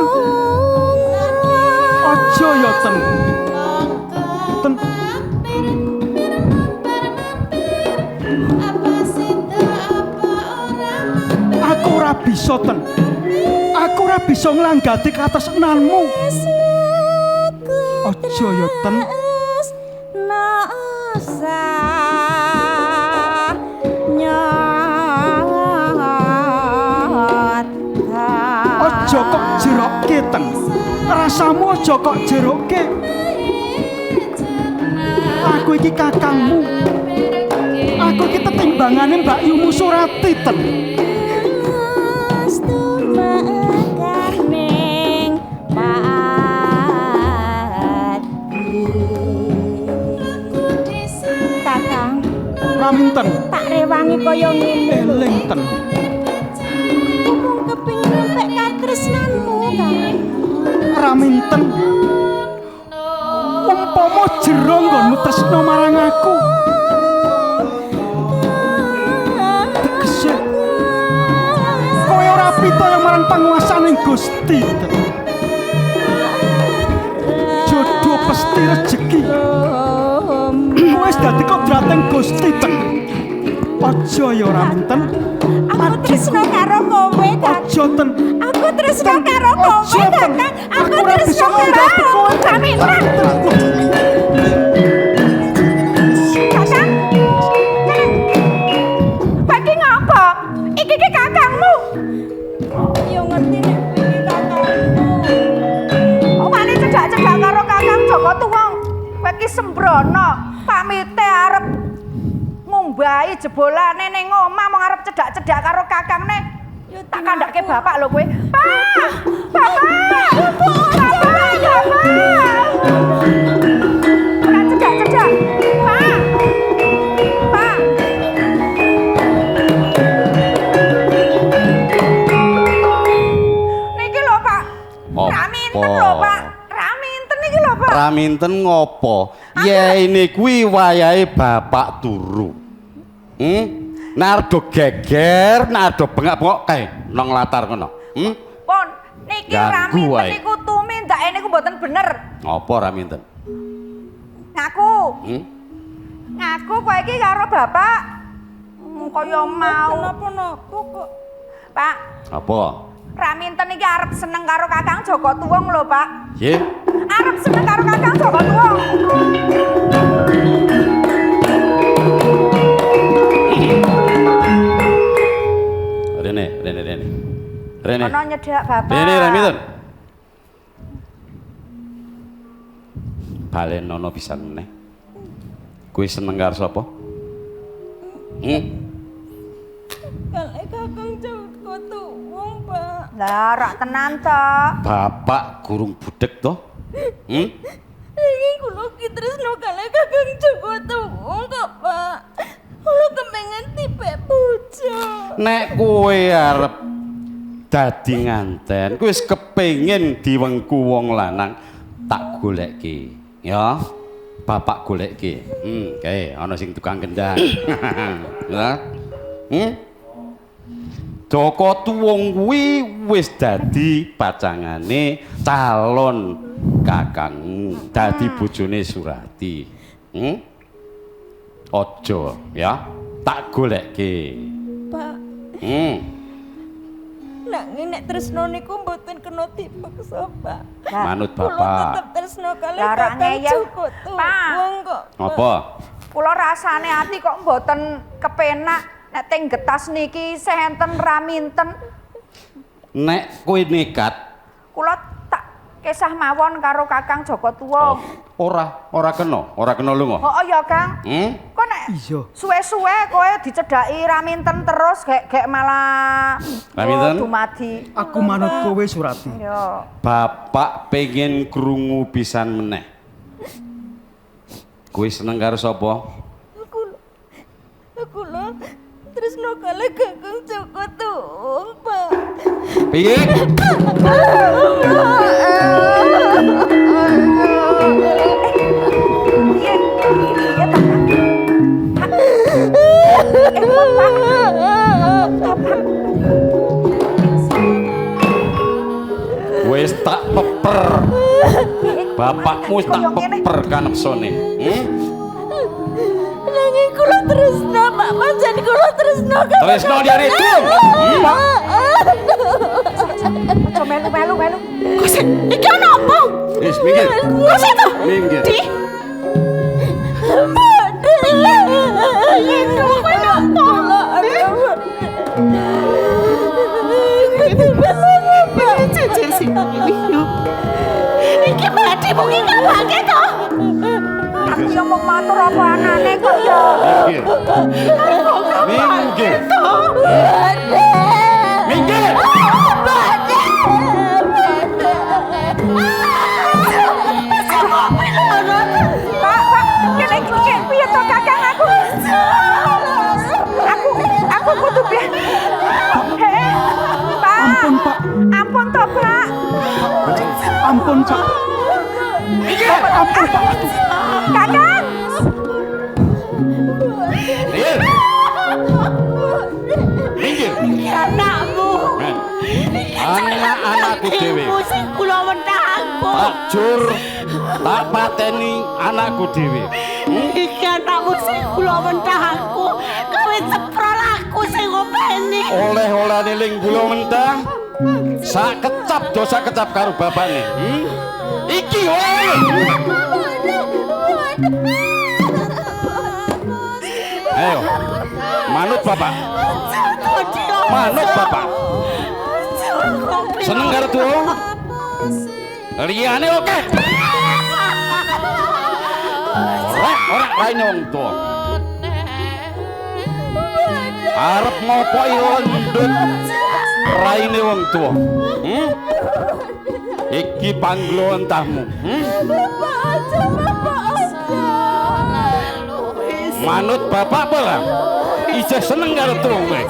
Aja ya ten. Ten. Aku ora bisa ten. Aku ora bisa nglanggati katresnanmu. Aja ya ten. Aja kok jerokke ten. Rasamu aja kok jerokke. Aku iki kakangmu. Aku iki tetimbangane Mbak Yumu Surati ten. Kakang, Raminten. tak rewangi kaya ngene. Eling ten. Mung kepengin rempek katresnanmu, Kang. Raminten. Umpama jero nggonmu tresna marang aku. Tegese kowe ora pitaya marang panguwasaning Gusti. Jodoh pasti rezeki. Wis dadi kodrating Gusti ten. Aja ya Raminten. Aku tresna karo kowe, Kang. Aja ten. Aku tresna karo kowe, Kang. Aku tresna karo kowe, Raminten. Kakang. Bagi ngapa? Iki ki kakangmu. Yo ngerti nek iki kakangmu. Wani cedak-cedak karo Kakang Joko Tuwong. Kowe ki sembrono, pamite arep ngumbahi jebolane ning omah mung arep cedak-cedak karo kakangne. Tak kandhake bapak lho kowe. Pak! Bapak! Bapak! Ora cedak-cedak. Pak! Pak! Niki lho, Pak. Raminten lho, Pak. Raminten iki lho, Pak. Raminten ngopo? Ya ini kuwi wayahe bapak turu. Nardo geger, nardo bengak-bengok kae nang latar kono. Pon, niki Raminten niku tumindake niku mboten bener. Apa Raminten? Ngaku. Ngaku kowe iki karo bapak kaya mau. Napa-napa kok. Pak. Apa? Raminten iki arep seneng karo Kakang Joko Tuwong lho, Pak. Nggih. Arep seneng karo Kakang Joko Tuwong. Rene. Ana nyedak bapak. Rene Raminten. Balen nono pisan meneh. Kowe seneng karo sapa? Kalih Kakang Joko Tuwong, Pak. Lah, rak tenan to. Bapak gurung budek to? Iki kula ki tresno kalih Kakang Joko Tuwong kok, Pak. Kula kepengen tipe bojo. Nek kowe arep dadi nganten, kowe wis kepengin diwengku wong lanang, tak goleki, ya. Bapak goleki. Kae ana sing tukang kendang. Ya. Joko Tuwong kuwi wis dadi pacangane calon kakangmu, dadi bojone Surati. Aja ya, tak goleki. Pak. Nek tresno niku mboten kena dipaksa, Pak. Manut Bapak. Kula tetep tresno kalih Kakang Joko Tuwong kok. Apa? Kula rasane ati kok mboten kepenak nek teng getas niki isih enten Raminten. Nek kowe nekat, Kula tak kesah mawon karo Kakang Joko Tuwong. ora kena lunga. Oh ya, Kang. Kok nek suwe-suwe kowe dicedhaki Raminten terus gek malah Raminten? dumadi. Aku manut kowe Surati. Yo. Bapak pengen krungu pisan meneh. Kowe seneng karo sapa? Aku lho tresno kalih Kakang Joko Tuwong, Pak. Piye? Piye? wis tak peper. Bapakmu wis tak peper kaneksone. Nanging kula tresno, Pak pancen kula tresno. Tresno diare itu. Aja melu. Kosen, iki ana apa? Wis minggir. Kosen to. Minggir. Di. Itu kowe nak tolak. Cecil sing wiyu. Iki mati mung iki kabake to. Aku yang mau matur apa anane kok ya. Minggir. Minggir. Aku kudu piye? Pak. Ampun, Pak. Ampun toh, Pak. Ampun, Cak. Ampun, Pak. Kakang. Minggir. Anakmu. Anak-anakku dhewe. Sing kula wentahku. Ajur tak pateni anakku dhewe. Iki anakmu sing kula wentahku. Kowe ceprol aku sing ngopeni. Oleh-olehane ling kula mentah. Sak kecap dosa kecap karo bapakne. Iki oleh. Ayo. Manut bapak. Manut bapak. Seneng karo tuwa? Liyane oke. Ora raine wong tuwa. Arep ngopoki lendut raine wong tuwa. Iki panglo entahmu. Manut bapak apa? Isih seneng karo tuwa kowe.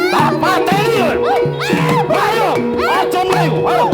Tak pateni. Ayo, aja mlayu. Ayo.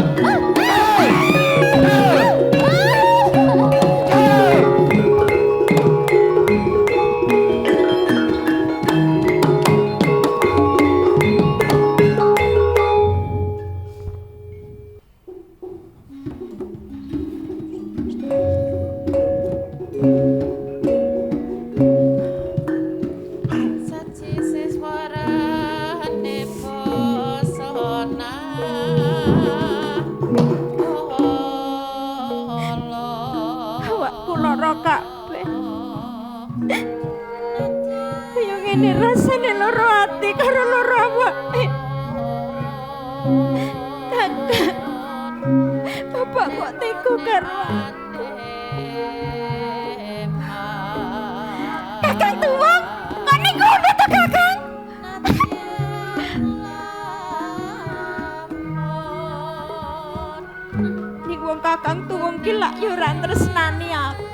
Kakang tuwung ki lak yo ora tresnani aku.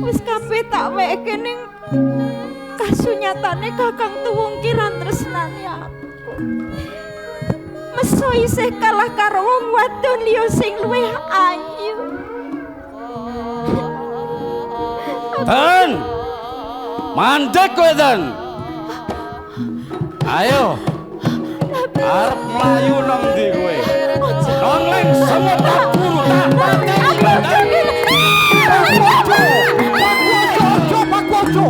Wis kabeh tak weke ning kasunyatane Kakang tuwung ki ora tresnani aku. Meso isih kalah karo wong wadon liya sing luwih ayu. Dan mandek kowe dan. Ayo. Arep mlayu nang ndi kowe? Nang ling semut tak guru tak pateni. Pak Wojo.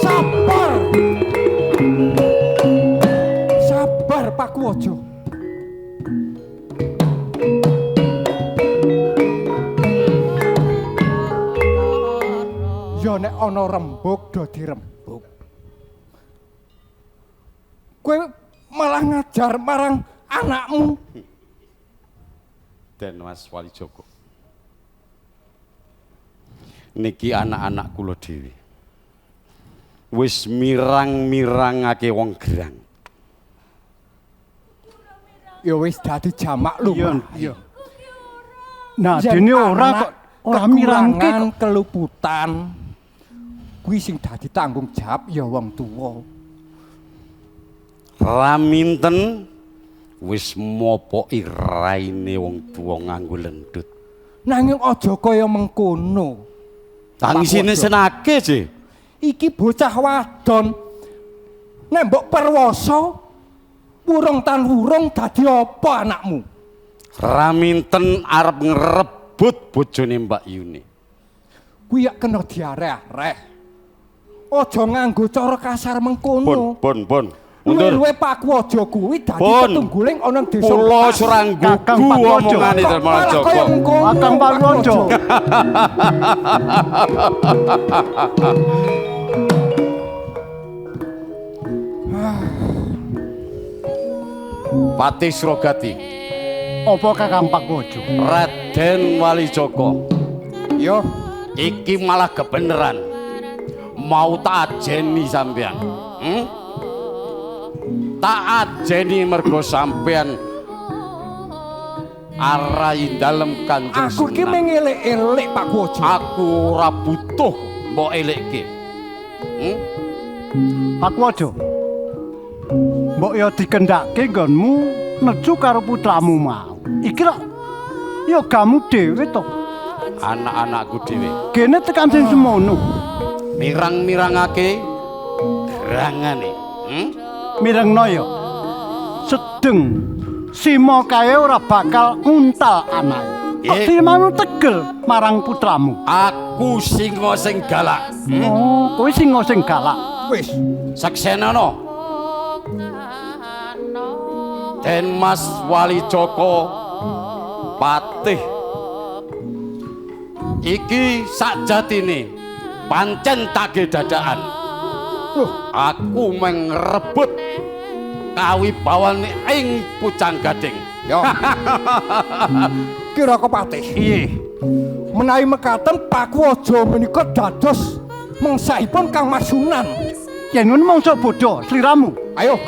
Sabar. Sabar Pak Wojo. Ya nek ana rembug do dirembug. Kowe malah ngajar marang anakmu. Den Mas Wali Joko. Niki anak-anak kula dhewe. Wis mirang-mirangake wong gerang. Ya wis dadi jamak lumrah. Iya. Nah, dene ora kok ora mirangke keluputan. Kuwi sing dadi tanggung jawab ya wong tuwa. Raminten wis mopoki raine wong tuwa nganggo lendut. Nanging aja kaya mengkono. Tangisine senake, Je. Iki bocah wadon. Nek mbok perwasa wurung tan wurung dadi apa anakmu? Raminten arep ngrebut bojone Mbak Yuni. Kuwi yak kena diareh-areh. Aja nganggo cara kasar mengkono. Pun. Mundur. Luwe Pak Wajo kuwi dadi tetungguling ana desa. Kula serang gugu omongane Darmawan Joko. Kakang Pak Wajo. Patih Srogati. Apa Kakang Pak Wajo? Raden Wali Joko. Yo, iki malah kebeneran. Mau tak ajeni sampean. Tak ajeni mergo sampean arai dalem Kanjeng Sunan. Aku ki mengelek-elek Pak Wajo. Aku ora butuh mbok elekke. Pak Wajo. Mbok ya dikendhakke nggonmu neju karo putramu mau. Iki lho ya gamu dhewe to. Anak-anakku dhewe. Kene tekan sing semono. Mirang-mirangake gerangane. Mirengno ya. Sedeng Sima kae ora bakal nguntal anake. Kok dimanu tegel marang putramu? Aku singa sing galak. Oh, kowe singa sing galak. Wis, saksenana. Den Mas Wali Joko Patih. Iki sakjatine pancen tage dadakan. Aku mengrebut kawibawan ing Pucang Gading. Yo. Kira Patih. Iye. Menawi mekaten Pak Wajo menika dados mangsaipun Kang Mas Sunan. Yen ngono mangsa bodho sliramu. Ayo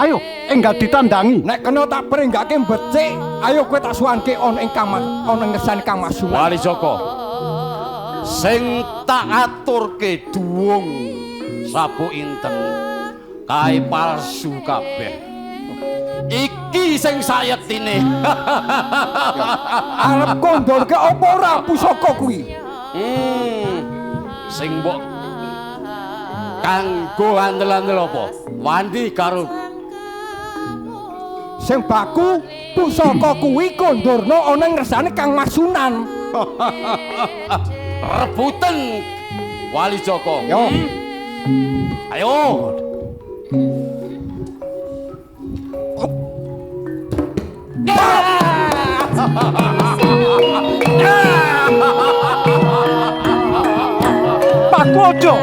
enggal ditandangi. Nek kena tak peringgake becik, ayo kowe tak suwanke ana ing ana ngersane Kang Mas Sunan. Wali Joko. Sing tak aturke duwung sabu inten kae palsu kabeh. Iki sing sayektine. Arep kondolke apa ora pusaka kuwi? Sing mbok kanggo andel-andel apa? Wandi karo sing baku pusaka kuwi kondorno ana ngersane Kang Mas Sunan. Rebutan Wali Joko. Yo. Ayo. Pak Wajo.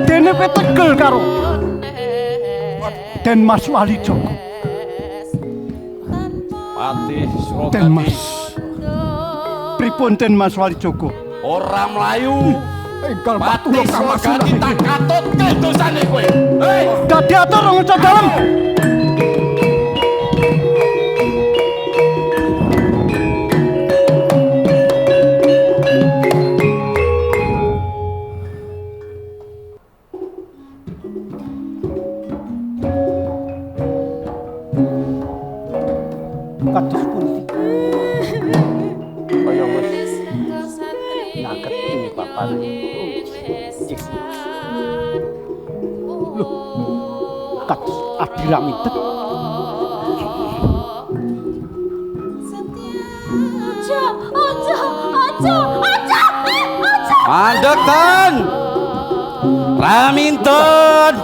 Dene kowe tegel karo Den Mas Wali Joko. Patih Srogati. Den Mas. Pripun Den Mas Wali Joko? Ora mlayu. Enggal Patih Srogati tak katutke dosane kowe. Hei, dadi atur ngeca dalem. Kados pundi? Kaya wis ngaketi bapak. Loh. Kados Abdiraminten. Aja. Mandekten. Raminten.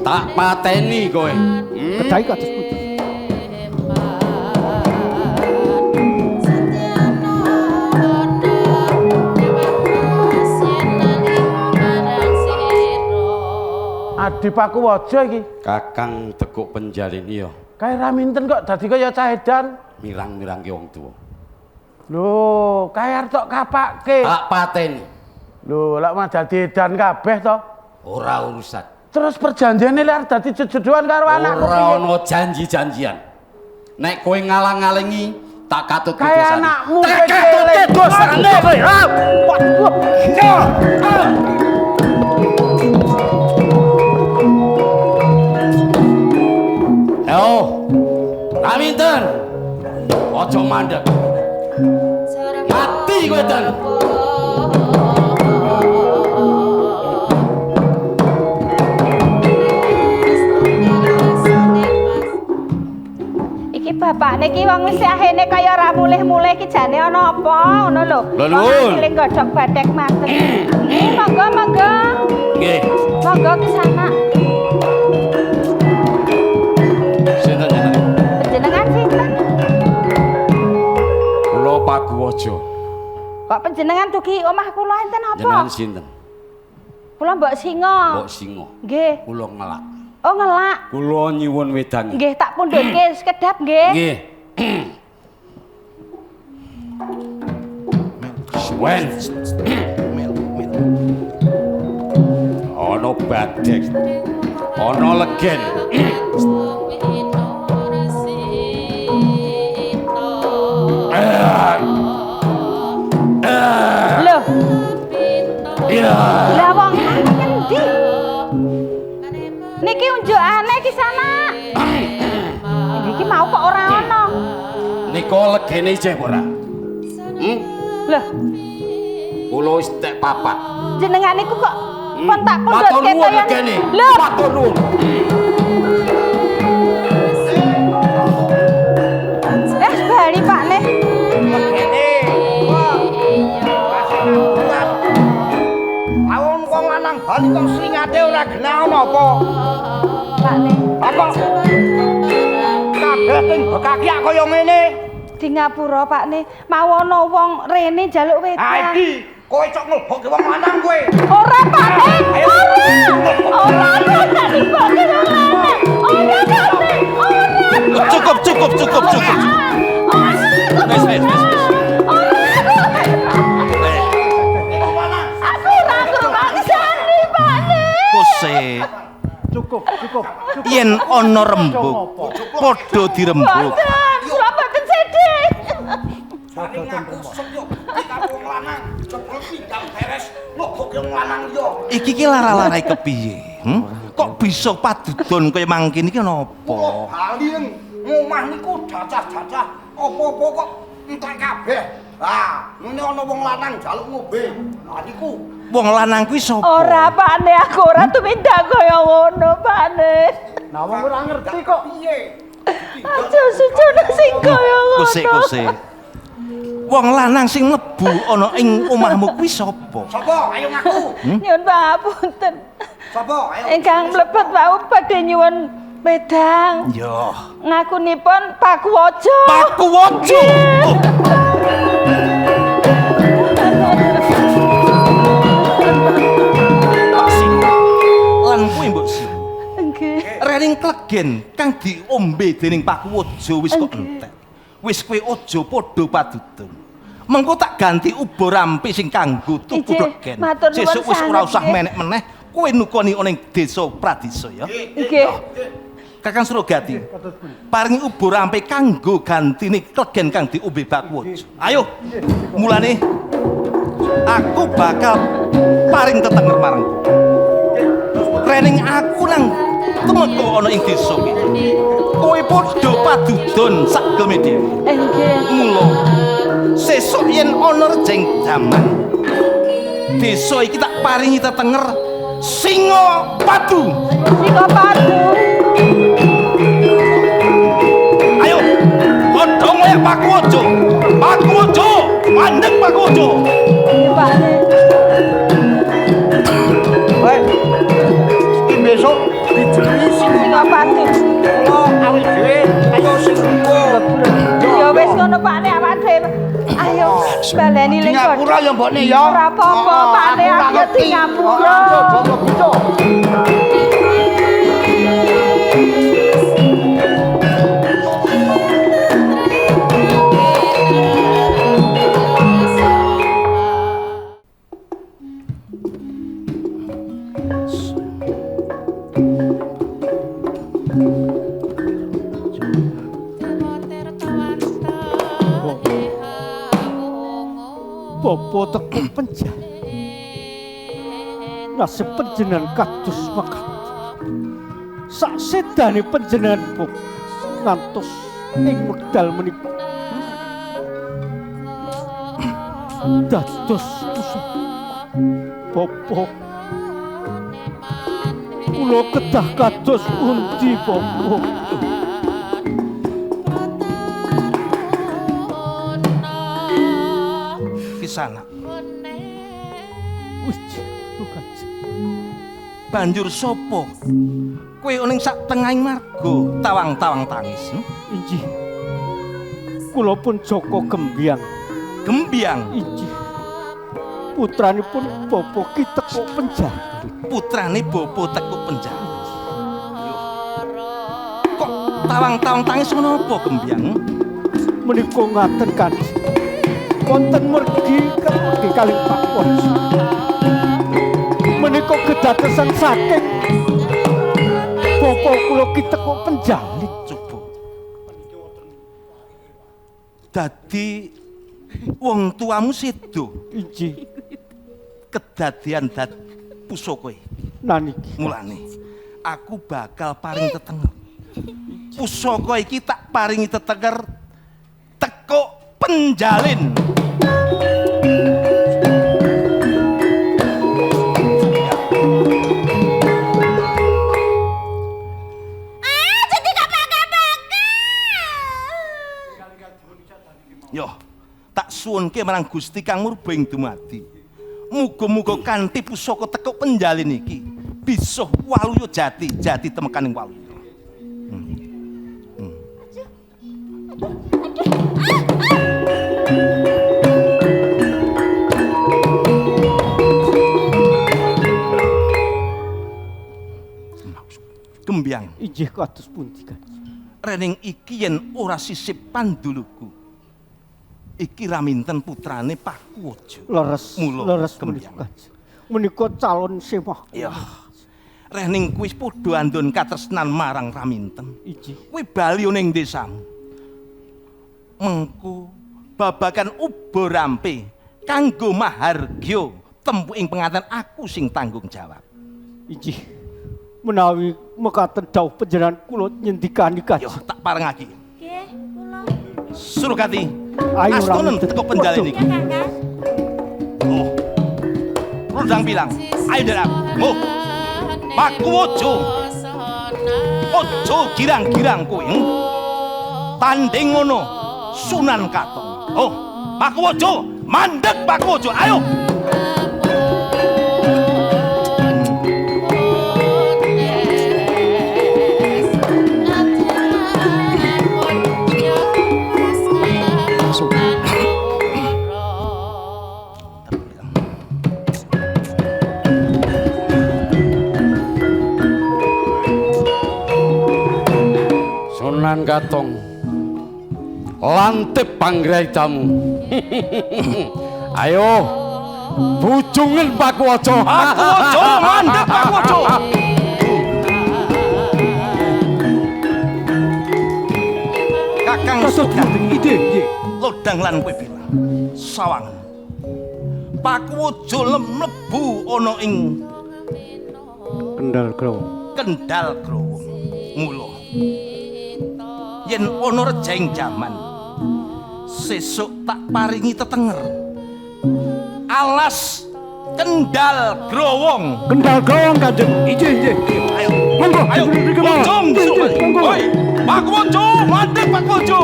Tak pateni kowe. Kedai kados pundi? Adi Paku Wajo iki. Kakang tekuk penjalin iya. Kae Raminten kok dadi kaya cah edan. Mirang-mirang ki wong tuwa. Lho, kae arep tok kapake. Tak pateni. Lho, lek mah dadi edan kabeh to. Ora urusan. Terus perjanjiane lek arep dadi jejodohan karo anakku. Ora ono janji-janjian. Nek kowe ngalang-alengi, Tak katut kayak anakmu tak katut dosane kowe. Yo, Raminten, ojo mandek. Mati kowe ten. Iki bapakne ki wong wis ahene kaya ora mulih-mulih ki jane ana apa ngono lho. Lho. Eling godhog badhek maten. Monggo monggo. Nggih. Monggo ke sana. Sinten jenengan? Panjenengan sinten? Kula Paguwaja. Kok panjenengan dugi omah kula enten apa? Jenengan sinten? Kula Mbok Singa. Mbok Singa. Nggih. Kula ngelak. Oh ngelak. Kula nyuwun wedangi. Nggih tak pundhutke sekedap nggih. Nggih. Suwen. Ana badhek. Ana legen. Lho. Iya. Lah wong ngendi? Niki unjukane ki sana. Niki mau kok ora ana. Nika legene isih ora? Lho, Kula wis tek papat. jenengan niku kok pun tak Matur pundhutke nuwun kaya legene. Lho, Matur nuwun. bali Pak Ne. Awon wong lanang bali kok sringate ora genah ana apa? Pak Ne. Apa? Kabeh sing bekakiak kaya ngene. Di ngapura Pak Ne, mau ana wong rene njaluk Ha wedang. iki kowe cok mlebokke wong lanang kowe. Ora Pak Ne. Ora. Ora kok tak dibokke wong lanang. Ora Pak Ne. Ora. Cukup. Wes. Aku ora ngrumangsani Pak Ne. Kose. Cukup. Yen ana rembug, padha dirembug. Boten, kula boten sedih. Iki ki lara-larae kepiye? Kok bisa padudon kaya mangkene iki napa? Halien ngomah niku cacah-cacah apa-apa kok entek kabeh. Ha, ngene ana wong lanang njaluk ngombe. Ha niku Wong lanang kuwi sapa? Ora Pak Ne, aku ora tumindak kaya ngono Pak Ne. Nah wong ora ngerti kok piye. Aja sucune sing kaya ngono. Kose. Wong lanang sing mlebu ana ing omahmu kuwi sapa? Sapa? Ayo ngaku. Nyuwun pangapunten. Sapa? Ayo. Ingkang mlebet wau badhe nyuwun wedang. Ya. Ngakunipun Pakuwaja. Pakuwaja. Lan kuwi mbok sih. Nggih. Rening klegen kang diombe dening Pakuwaja wis kok entek. Wis kowe aja padha padudon. Mengko tak ganti ubo rampi sing kanggo tuku klegen. Sesuk wis ora usah menek meneh, kowe nukoni ning desa Pradisa ya. Nggih. Kakang Surogati. Paringi ubo rampi kanggo gantine klegen kang diombe Pakuwaja. Ayo. Mulane aku bakal paring tetenger marang kowe. Rening aku nang temeko ana ing desa iki. Kowe padha padudon sak geleme dhewe. Nggih. Mula sesuk yen ana rejeng jaman desa iki tak paringi tetenger Singa Padu. Singa Padu. Ayo, padha ngoyak Pakuwaja. Pakuwaja, mandeg Pakuwaja. Pak Ne. Besok dijenengi Singa Padu. Oh, awake dhewe ayo sing Ya wis ngono Pak Ne awak dhewe. Ayo baleni ling Ngapura ya mbokne ya. Ora apa-apa Pak Ne aku di ngapura. Bapa teko penjara. Nasib panjenengan kados mekaten. Sak sedane panjenengan ngantos ing wekdal menika. Dados pusaka. Bapa kula kedah kados pundi Bapa? Kisana. Wis banjur sapa? Kowe ning sak tengahing marga tawang-tawang tangis. Injih. Kula pun Joko Gembyang. Gembyang? Injih. Putranipun Bapa ki teko penjara. Putrane Bapa teko penjara. Kok tawang-tawang tangis menapa Gembyang? Menika ngaten kan. Wonten mergi kalih Pak Wajo. Menika kedadosan saking Bapa kula ki teko penjara. Coba. Dadi wong tuamu sedo. Injih. Kedadian pusaka kowe. Naniki. Mulane aku bakal paring tetenger. Pusaka iki tak paringi tetenger teko penjalin. Yo, tak suwunke marang Gusti Kang Murbeng dumadi. Muga-muga kanthi pusaka teko penjalin iki bisa waluya jati temekaning waluya. Gembyang. Injih kados pundi kan? Rening iki yen ora sisip panduluku. Iki raminten putrane Pakuwaja. Leres Gembyang. Menika calon semah. Iya. Rening kuwi padha andon katresnan marang raminten. Injih. Kuwi bali ning desamu. Mengko babagan uba rampe kanggo mahargya tempu ing penganten aku sing tanggung jawab. Injih. Menawi mekaten dawuh panjenengan kula nyendikani kaji. Yo tak parengake. Nggih, kula. Surukati. Ayo astunen teko penjalin iki. Oh. Rodang bilang, ayo dalam. Oh. Pakuwaja. Ojo girang-girang kowe. Tanding ngono Sunan Katong. Oh, Pakuwaja, mandeg Pakuwaja. Ayo. Sunan Katong lantip panggraitamu. Ayo bujungen Pakuwaja. Pakuwaja, mandeg Pakuwaja. Kakang Sugeng ide lodang lan kowe bilang sawangan Pakuwaja mlebu ana ing Kendal Growong. Kendal Growong. Mula yen ana rejeng jaman sesuk tak paringi tetenger alas Kendal Growong. Kendal Growong Kanjeng. Injih. Ayo. Monggo. Ayo. Monggo. Oi, Pakuwaja, mandeg Pakuwaja.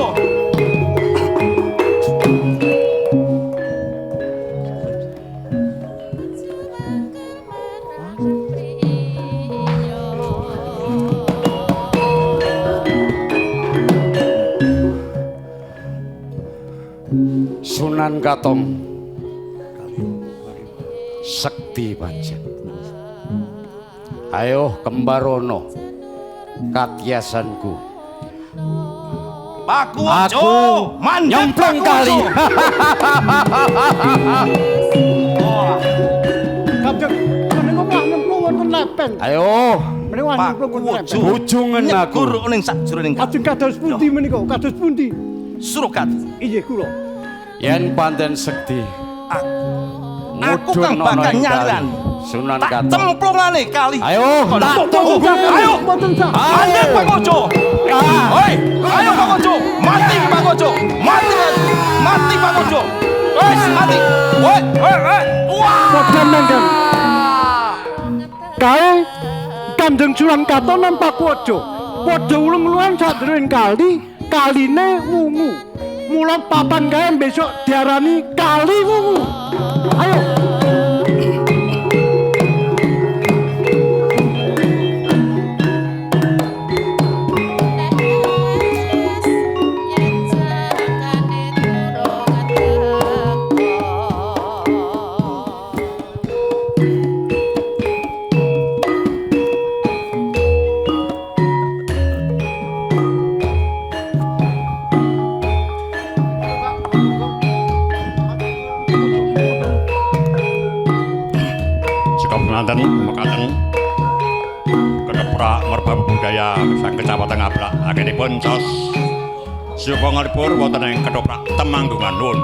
Sunan Katong sekti pancen. Ayo kembarono katyasanku. Pakuwaja, mandeg nyemplung kali. Kanjeng, menika nyemplung wonten lepen. Ayo. Menika nyemplung wonten lepen. Bujungen aku. Nyegur ning sajroning Ajeng kados pundi menika? Kados pundi? Surogati. Inggih kula. Yen pancen sekti. Aku kang bakal nyaliran. Sunan Tak Kata. cemplungane kali. Ayo, tak tunggu. Ayo. Ayo Pak Kojo. Hoi, ayo Pak Kojo. Mati Pak Kojo. Mati. Mati Pak Kojo. Wes mati. Woi. Wah. Padha manggan. Kae Kanjeng Sunan Kata lan Pakwaja padha ulung-ulungan sadèrèng kali, kaline wungu. Mula papan kae besok diarani Kali Wungu. Ayo. Semanten mekaten keteprak merbabu budaya sang kecamatan Ngablak agenipun sos supangalipur wonten ing ketoprak Temanggungan nuwun.